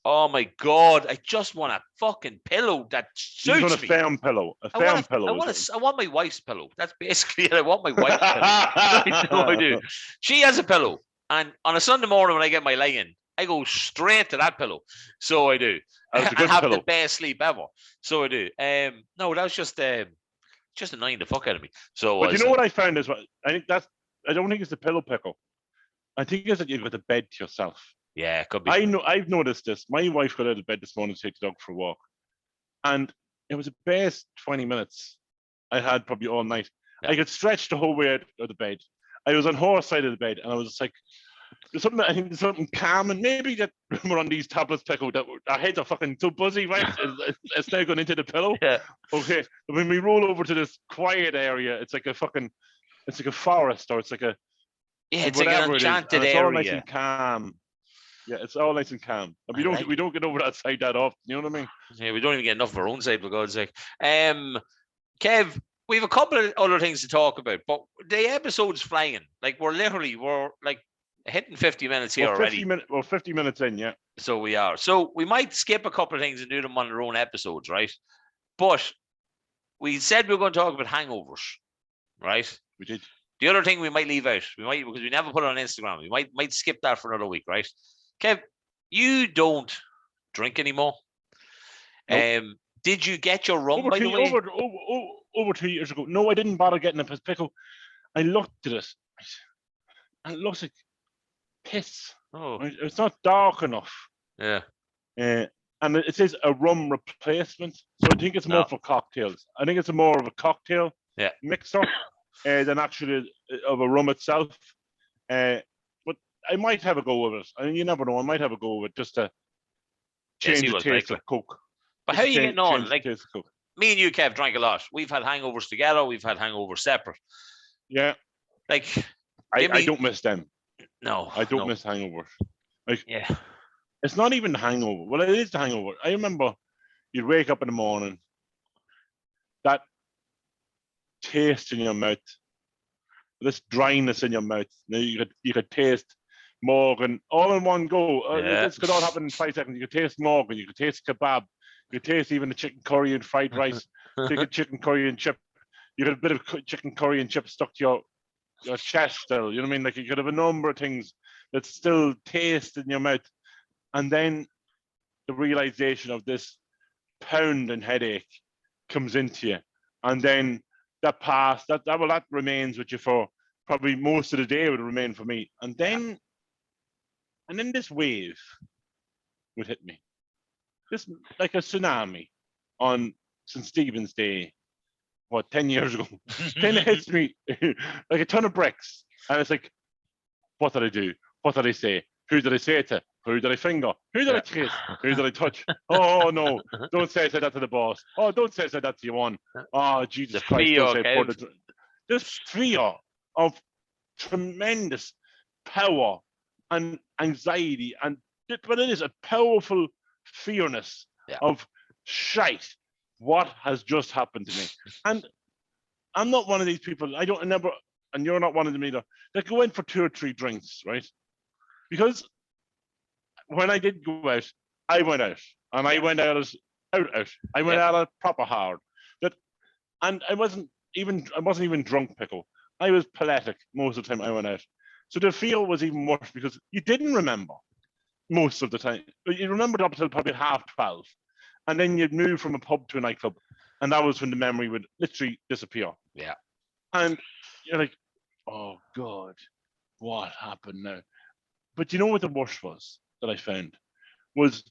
oh my God, I just want a fucking pillow that suits me. You want a firm pillow. I want my wife's pillow. That's basically it. I want my wife's pillow. I do. She has a pillow, and on a Sunday morning when I get my lay-in, I go straight to that pillow. So I do. And have the best sleep ever. So I do. No, that was just annoying the fuck out of me. So, but you know what I found is, I think I don't think it's the pillow pickle. I think it's that you've got the bed to yourself. Yeah, it could be. I've noticed this. My wife got out of bed this morning to take the dog for a walk, and it was the best 20 minutes I had probably all night. Yeah. I could stretch the whole way out of the bed. I was on her side of the bed, and I was just like, there's something calm, and maybe that we're on these tablets, Pico, that our heads are fucking so buzzy, right? It's now going into the pillow. Yeah. Okay. But when we roll over to this quiet area, it's like a forest, or it's like a it's like an enchanted area. It's all nice and calm. Yeah, it's all nice and calm. And we don't get over that side that often. You know what I mean? Yeah, we don't even get enough of our own side, for God's sake. Kev, we have a couple of other things to talk about, but the episode's flying. Like we're like hitting 50 minutes here already. We're 50 minutes in, yeah. So we are. So we might skip a couple of things and do them on their own episodes, right? But we said we were going to talk about hangovers, right? We did. The other thing we might leave out, because we never put it on Instagram. We might skip that for another week, right? Kev, you don't drink anymore. Nope. Did you get your rum, by the way? Over 2 years ago. No, I didn't bother getting a Pico. I looked at it, and it looks like piss. Oh. It's not dark enough. Yeah. And it says a rum replacement. So I think it's more for cocktails. I think it's more of a cocktail mixer than actually of a rum itself. But I might have a go with it. I mean, you never know. I might have a go with it just to change the taste of Coke. But how are you getting on? Like, me and you, Kev, drank a lot. We've had hangovers together. We've had hangovers separate. Yeah. Like, I don't miss them. No. I don't miss hangovers. Like, yeah. It's not even the hangover. Well, it is the hangover. I remember you'd wake up in the morning, that taste in your mouth, this dryness in your mouth. You could taste Morgan all in one go. This could all happen in 5 seconds. You could taste Morgan. You could taste kebab. You could taste even the chicken curry and fried rice. You could chicken curry and chip. You had a bit of chicken curry and chip stuck to your chest still. You know what I mean? Like you could have a number of things that still taste in your mouth. And then the realization of this pounding headache comes into you. And then that remains with you for probably most of the day would remain for me. And then this wave would hit me. This like a tsunami on St. Stephen's Day, 10 years ago. Kind of hits me like a ton of bricks. And it's like, what did I do? What did I say? Who did I say it to? Who did I finger? Who did I kiss? Who did I touch? Oh no! Don't say I said that to the boss. Oh, don't say I said that to you on. Oh Jesus Christ! Don't say this fear of tremendous power and anxiety, but it is a powerful fearness of shite. What has just happened to me? And I'm not one of these people. And you're not one of them either, that go in for 2 or 3 drinks, right? Because when I did go out, I went out, and I went out as out. I went out proper hard. And I wasn't even drunk, Pickle. I was pathetic most of the time I went out. So the feel was even worse because you didn't remember most of the time. You remembered up until probably 12:30, and then you'd move from a pub to a nightclub, and that was when the memory would literally disappear. Yeah. And you're like, oh God, what happened now? But you know what the worst was that I found was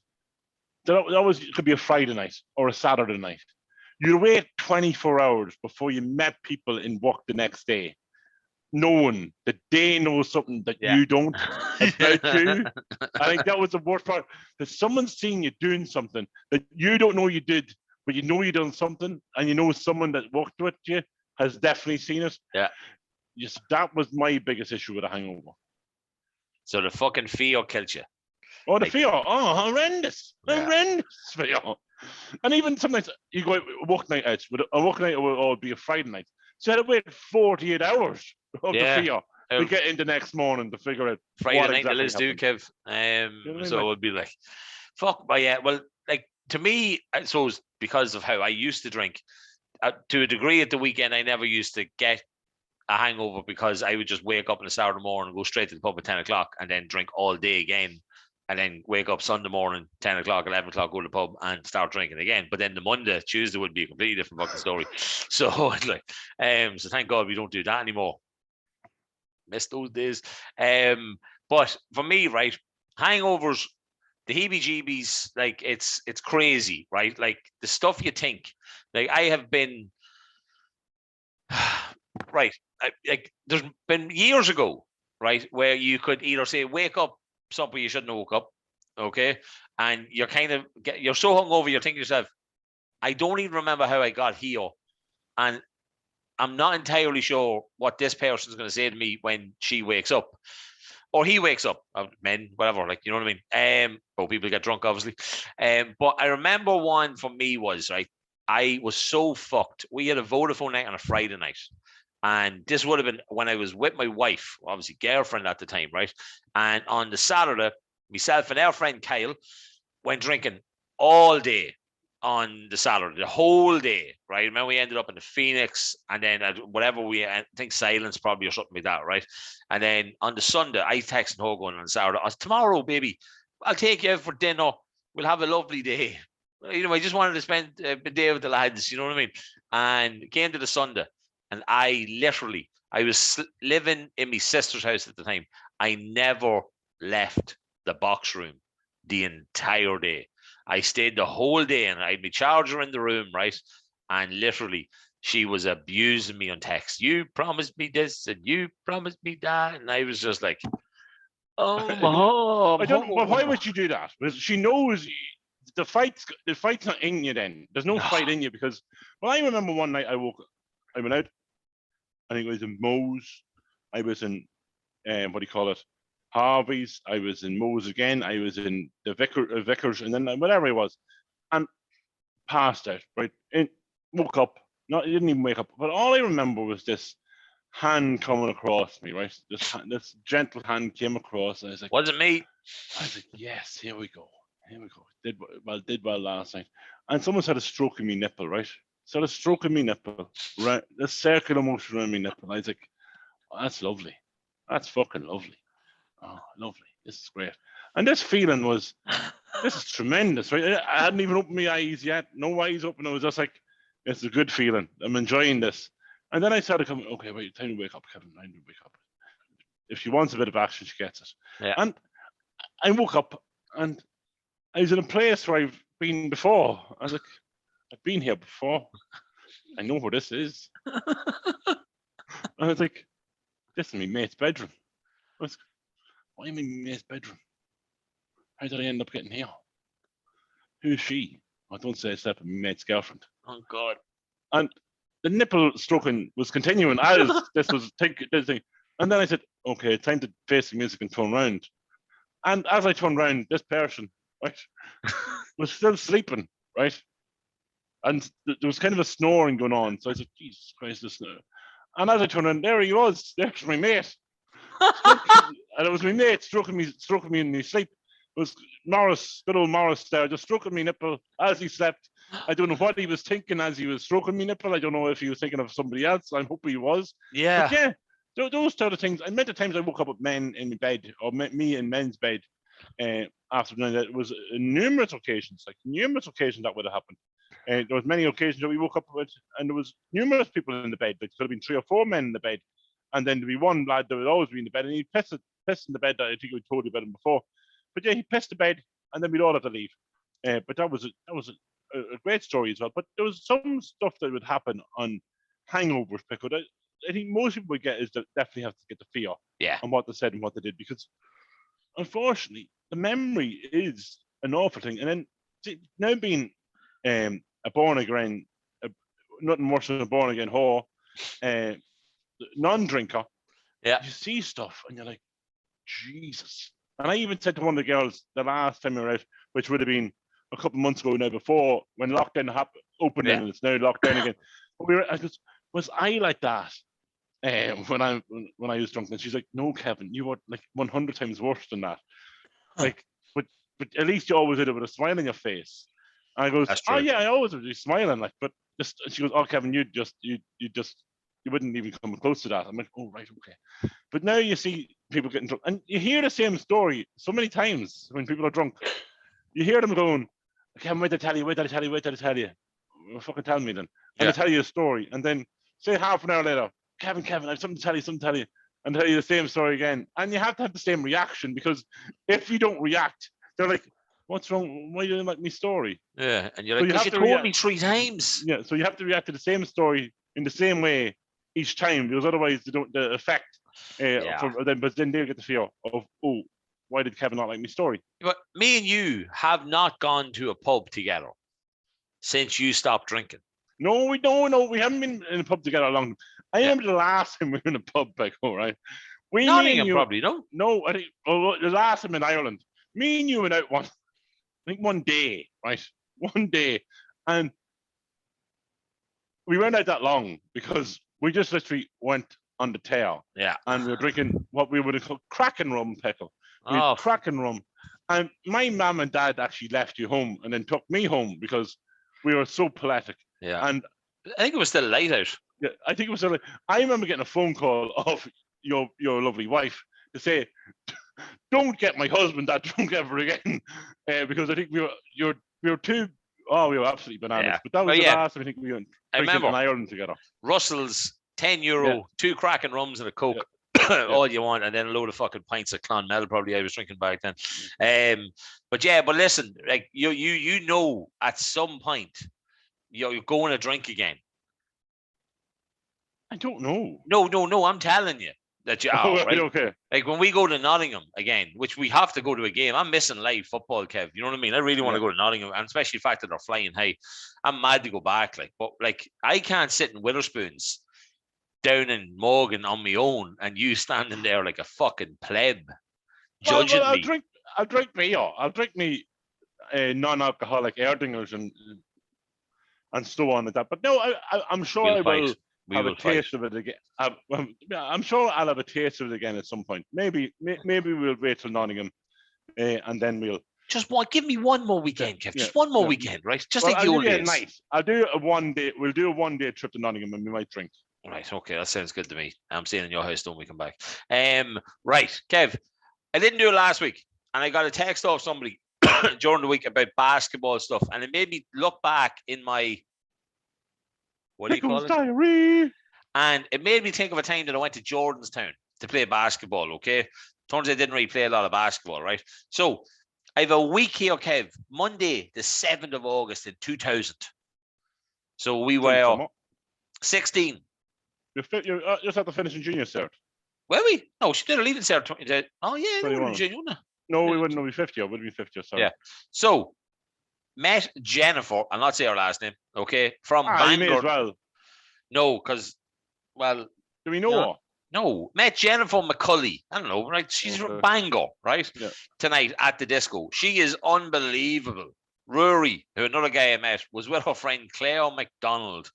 that always could be a Friday night or a Saturday night. You'd wait 24 hours before you met people in work the next day, knowing that they know something that you don't about you. I think that was the worst part. That someone's seen you doing something that you don't know you did, but you know you done something, and you know someone that worked with you has definitely seen it. Yeah. Yes, that was my biggest issue with a hangover. So the fucking fear killed you. Oh, the fear! Oh, horrendous fear. And even sometimes you go out work night out, but a work night will be a Friday night. So I had to wait 48 hours of the fear to get in the next morning to figure out Friday what night exactly Liz do, Kev. So it would be like, fuck, but yeah, well, like to me, I suppose because of how I used to drink, to a degree at the weekend, I never used to get a hangover because I would just wake up on a Saturday morning, go straight to the pub at 10 o'clock and then drink all day again. And then wake up Sunday morning, 10 o'clock, 11 o'clock, go to the pub and start drinking again. But then the Monday, Tuesday would be a completely different fucking story. So it's like, so thank God we don't do that anymore. Miss those days. But for me, right, hangovers, the heebie-jeebies, like it's crazy, right? Like the stuff you think. Like I have been, right, like there's been years ago, right, where you could either say, wake up, something you shouldn't have woke up, okay, and you're you're so hungover, you're thinking to yourself, I don't even remember how I got here, and I'm not entirely sure what this person's going to say to me when she wakes up or he wakes up, men, whatever, like, you know what I mean? Or people get drunk, obviously. But I remember one for me was, right, I was so fucked. We had a Vodafone night on a Friday night. And this would have been when I was with my wife, obviously girlfriend at the time, right? And on the Saturday, myself and our friend Kyle went drinking all day on the Saturday, the whole day, right? And then we ended up in the Phoenix, and then whatever I think Silence probably or something like that, right? And then on the Sunday, I texted her going on Saturday, tomorrow, baby, I'll take you out for dinner. We'll have a lovely day. You know, I just wanted to spend a day with the lads, you know what I mean? And it came to the Sunday. And I was living in my sister's house at the time. I never left the box room the entire day. I stayed the whole day and I had my charger in the room, right? And literally, she was abusing me on text. You promised me this and you promised me that. And I was just like, oh, well, why would she do that? Because she knows the fight's not in you then. There's no fight in you because, well, I remember one night I went out. I think it was in Moe's. I was in, Harvey's. I was in Moe's again. I was in the Vickers, and then whatever it was, and passed out. Right, and woke up. I didn't even wake up. But all I remember was this hand coming across me. Right, this gentle hand came across, and I was like, "Wasn't me." I was like, "Yes, here we go. Did well last night." And someone started stroking me nipple. Right. Started stroking me nipple, right? The circular motion around me nipple. I was like, oh, that's lovely. That's fucking lovely. oh, lovely. This is great. And this feeling was, this is tremendous, right? I hadn't even opened my eyes yet. No eyes open. I was just like, it's a good feeling. I'm enjoying this. And then I started coming, okay, wait, time to wake up, Kevin. Time to wake up. If she wants a bit of action, she gets it. Yeah. And I woke up and I was in a place where I've been before. I was like, I've been here before. I know where this is. I was like, this is my mate's bedroom. I was, why am I in my mate's bedroom? How did I end up getting here? Who's she? I don't say it's my mate's girlfriend. Oh God. And the nipple stroking was continuing as this was this thing. And then I said, okay, time to face the music and turn around. And as I turned around, this person, right, was still sleeping, right? And there was kind of a snoring going on. So I said, Jesus Christ, this. And as I turned around, there he was. There's my mate. And it was my mate stroking me in my sleep. It was Morris, good old Morris there, just stroking me nipple as he slept. I don't know what he was thinking as he was stroking me nipple. I don't know if he was thinking of somebody else. I hope he was. Yeah. But yeah, those sort of things. I met the times I woke up with men in my bed, or me in men's bed after doing that. It was numerous occasions that would have happened. There was many occasions that we woke up with, and there was numerous people in the bed. There could have been 3 or 4 men in the bed, and then there'd be one lad that would always be in the bed, and he'd piss in the bed. I think we told you about him before. But yeah, he pissed the bed, and then we'd all have to leave. But that was a great story as well. But there was some stuff that would happen on hangovers, Pico. I think most people would get is that definitely have to get the fear on what they said and what they did, because unfortunately the memory is an awful thing. And then now being a born again, nothing worse than a born again whore, non-drinker, you see stuff and you're like, Jesus. And I even said to one of the girls the last time we were out, which would have been a couple of months ago now, before when lockdown opened and it's now locked down again. But I goes, was I like that when I was drunk? And she's like, no, Kevin, you were like 100 times worse than that. Like, but at least you always did it with a smile on your face. And I goes, oh yeah, I always would be smiling, like, but just. And she goes, oh, Kevin, you wouldn't even come close to that. I'm like, oh right, okay. But now you see people getting drunk, and you hear the same story so many times when people are drunk. You hear them going, Kevin, wait to tell you. Well, fucking tell me then. And they tell you a story, and then say half an hour later, Kevin, I have something to tell you, and tell you the same story again. And you have to have the same reaction, because if you don't react, they're like, what's wrong? Why didn't you like my story? Yeah, and you're like, because you told me 3 times. Yeah, so you have to react to the same story in the same way each time, because otherwise the effect for them, but then they'll get the fear of, oh, why did Kevin not like my story? But me and you have not gone to a pub together since you stopped drinking. No, we haven't been in a pub together long. I remember the last time we were in a pub, Pico, right? Nottingham, probably, no? No, I think the last time in Ireland. Me and you went out one day, right? One day, and we weren't out that long because we just literally went on the tail. Yeah. And we were drinking what we would have called cracking rum, Pico. Cracking rum. And my mum and dad actually left you home and then took me home because we were so poetic. Yeah. And I think it was still late out. Yeah, I think it was still late. I remember getting a phone call of your lovely wife to say, don't get my husband that drunk ever again. Because I think we were too, we were absolutely bananas. Yeah. But that was the last time I think we went drinking in Ireland together. Russell's €10, 2 cracking rums and a Coke. All you want, and then a load of fucking pints of Clonmel, probably I was drinking back then. But listen, like you know, at some point you're going to drink again. I don't know. No, I'm telling you that you are. Right? Okay. Like when we go to Nottingham again, which we have to go to a game. I'm missing live football, Kev. You know what I mean? I really want to go to Nottingham, and especially the fact that they're flying high. I'm mad to go back. But I can't sit in Witherspoons down in Morgan on my own, and you standing there like a fucking pleb judging me. I'll drink beer. I'll drink me non-alcoholic Erdingers and so on and that. But no, I'm sure I will have a taste of it again. I'm sure I'll have a taste of it again at some point. Maybe we'll wait till Nottingham, and then we'll. Just give me one more weekend, Kev. Just one more weekend, right? Just like the old days. Nice. I'll do a 1 day. We'll do a 1 day trip to Nottingham, and we might drink. Right, okay, that sounds good to me. I'm staying in your house, don't we come back? Right, Kev, I didn't do it last week, and I got a text off somebody during the week about basketball stuff, and it made me look back in my Pickle's diary. And it made me think of a time that I went to Jordanstown to play basketball. Okay, turns out I didn't really play a lot of basketball, right? So I have a week here, Kev. Monday, the 7th of August in 2000. So we were 16. You just have to finish in junior cert. Were we? No, she did a leaving cert. Oh, yeah. No, we wouldn't be 50. It would be 50. Sorry. Yeah. So, met Jennifer, I'll not say her last name, okay, from Bangor. You may as well. No, because, well. Do we know her? No, met Jennifer McCulley. I don't know, right? She's from Bangor, right? Yeah. Tonight at the disco. She is unbelievable. Rory, who another guy I met, was with her friend Claire McDonald.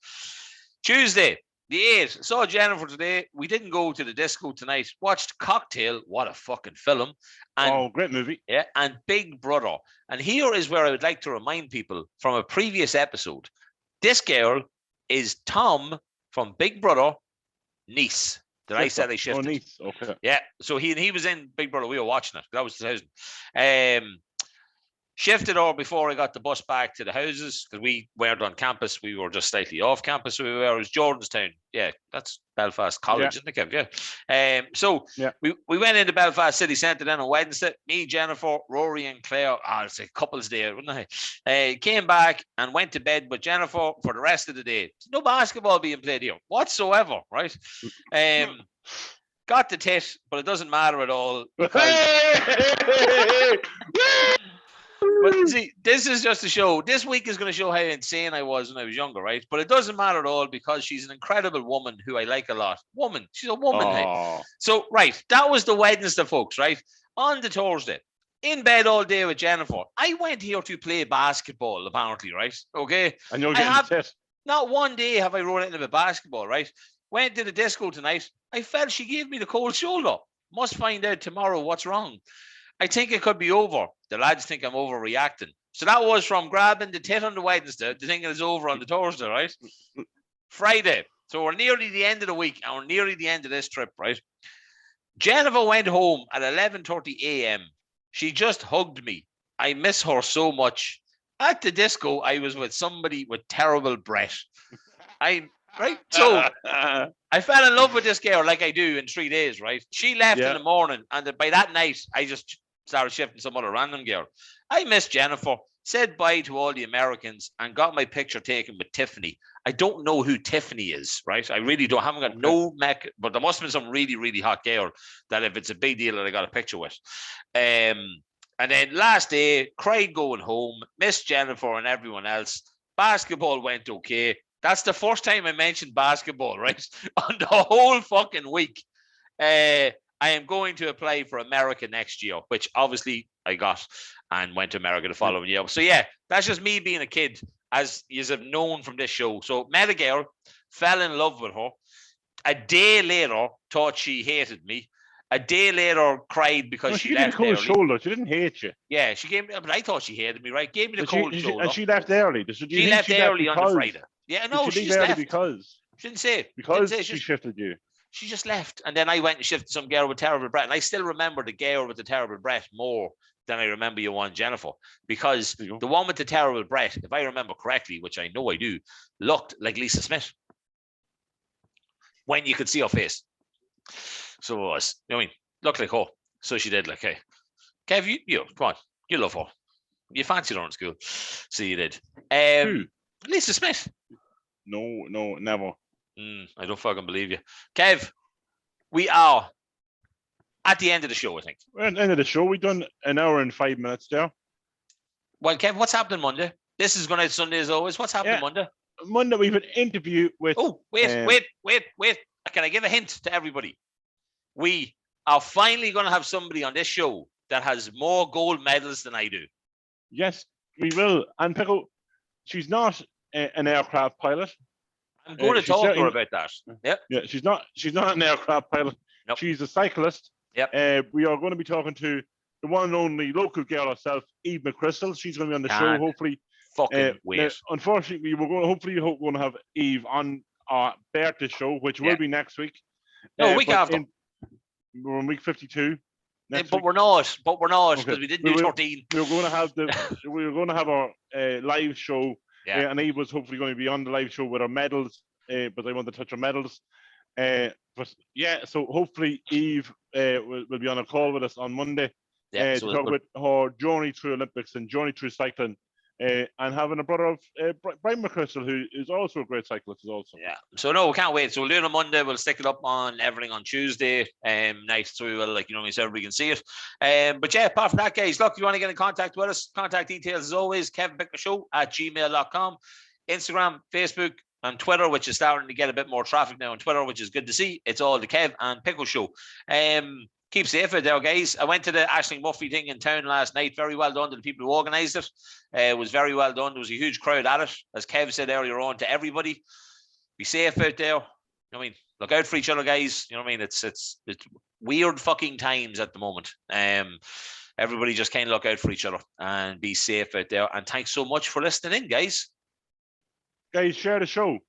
Tuesday, the 8th. Saw Jennifer today. We didn't go to the disco tonight. Watched Cocktail. What a fucking film. And, great movie. Yeah, and Big Brother. And here is where I would like to remind people from a previous episode. This girl is Tom from Big Brother, niece. That I said I shifted. Oh, niece. Okay. Yeah. So he was in Big Brother. We were watching it. That was 2000. Shifted over before I got the bus back to the houses because we weren't on campus. We were just slightly off campus. We were. It was Jordanstown. Yeah, that's Belfast College, isn't it, Kev? Yeah. So we went into Belfast City Centre then on Wednesday. Me, Jennifer, Rory, and Claire. It's a couple's day, wasn't it? Came back and went to bed with Jennifer for the rest of the day. No basketball being played here whatsoever, right? Got the tit, but it doesn't matter at all. But see, this is just a show. This week is going to show how insane I was when I was younger, right? But it doesn't matter at all because she's an incredible woman who I like a lot. She's a woman. Hey? So, right, that was the Wednesday, folks, right? On the Thursday, in bed all day with Jennifer. I went here to play basketball, apparently, right? Okay. And you're getting the tit. Not one day have I wrote anything about basketball, right? Went to the disco tonight. I felt she gave me the cold shoulder. Must find out tomorrow what's wrong. I think it could be over. The lads think I'm overreacting. So that was from grabbing the tit on the Wednesday to thinking it's over on the Thursday, right? Friday. So we're nearly the end of the week and we're nearly the end of this trip, right? Jennifer went home at 11:30 a.m. She just hugged me. I miss her so much. At the disco, I was with somebody with terrible breath. Right? So I fell in love with this girl like I do in 3 days, right? She left in the morning, and by that night, I just started shifting some other random girl. I miss Jennifer, said bye to all the Americans, and got my picture taken with Tiffany. I don't know who Tiffany is, right? I really don't. Haven't got no mech, but there must have been some really, really hot girl that if it's a big deal that I got a picture with. And then last day, cried going home, missed Jennifer and everyone else. Basketball went okay. That's the first time I mentioned basketball, right? On the whole fucking week. I am going to apply for America next year, which obviously I got and went to America the following year. So yeah, that's just me being a kid, as you have known from this show. So met a girl, fell in love with her. A day later, thought she hated me. A day later, cried because she left early. She gave me the cold shoulder. She didn't hate you. Yeah, she gave me, but I thought she hated me, right? Gave me the cold shoulder. And she left early. She left early on the Friday. Yeah, no, she just left. Because she didn't say it. Because she shifted you. She just left. And then I went and shifted some girl with terrible breath. And I still remember the girl with the terrible breath more than I remember you on Jennifer. Because the one with the terrible breath, if I remember correctly, which I know I do, looked like Lisa Smith. When you could see her face. So it was. You know what I mean? Looked like her. So she did, like, hey. Kev, you come on. You love her. You fancied her in school. So you did. Who? Lisa Smith. No, never. I don't fucking believe you. Kev, we are at the end of the show, I think. We're at the end of the show. We've done an hour and 5 minutes there. Well, Kev, what's happening Monday? This is going out Sunday as always. What's happening Monday? Monday, we have an interview with... Oh, wait. Can I give a hint to everybody? We are finally going to have somebody on this show that has more gold medals than I do. Yes, we will. And Pico, she's not an aircraft pilot. I'm going to talk to her about that. Yep. Yeah, she's not an aircraft pilot. Nope. She's a cyclist. Yep. We are going to be talking to the one and only local girl herself, Eve McChrystal. She's going to be on the show, hopefully. Fucking wait. Unfortunately, we're going to have Eve on our birthday show, which will be next week. No, week after. We're in week 52. next but week. we're not because Okay. we didn't do 13. We were going to have our live show, Yeah. and Eve was hopefully going to be on the live show with our medals, but I want to touch on medals. But yeah, so hopefully Eve will be on a call with us on Monday Yeah, to talk about her journey through Olympics and journey through cycling, and having a brother of Brian McChrystal, who is also a great cyclist, also. Yeah. So no, we can't wait. So we'll do it on Monday. We'll stick it up on everything on Tuesday. Night through, well, like, you know, so everybody can see it. But yeah, apart from that, guys, look, if you want to get in contact with us, contact details as always, kevinpickershow@gmail.com, Instagram, Facebook, and Twitter, which is starting to get a bit more traffic now on Twitter, which is good to see. It's all the Kev and Pico Show. Keep safe out there, guys. I went to the Aisling Muffley thing in town last night. Very well done to the people who organised it. It was very well done. There was a huge crowd at it. As Kev said earlier on, to everybody, be safe out there. You know what I mean? Look out for each other, guys. You know what I mean? It's weird fucking times at the moment. Everybody just kind of look out for each other and be safe out there. And thanks so much for listening in, guys. Guys, share the show.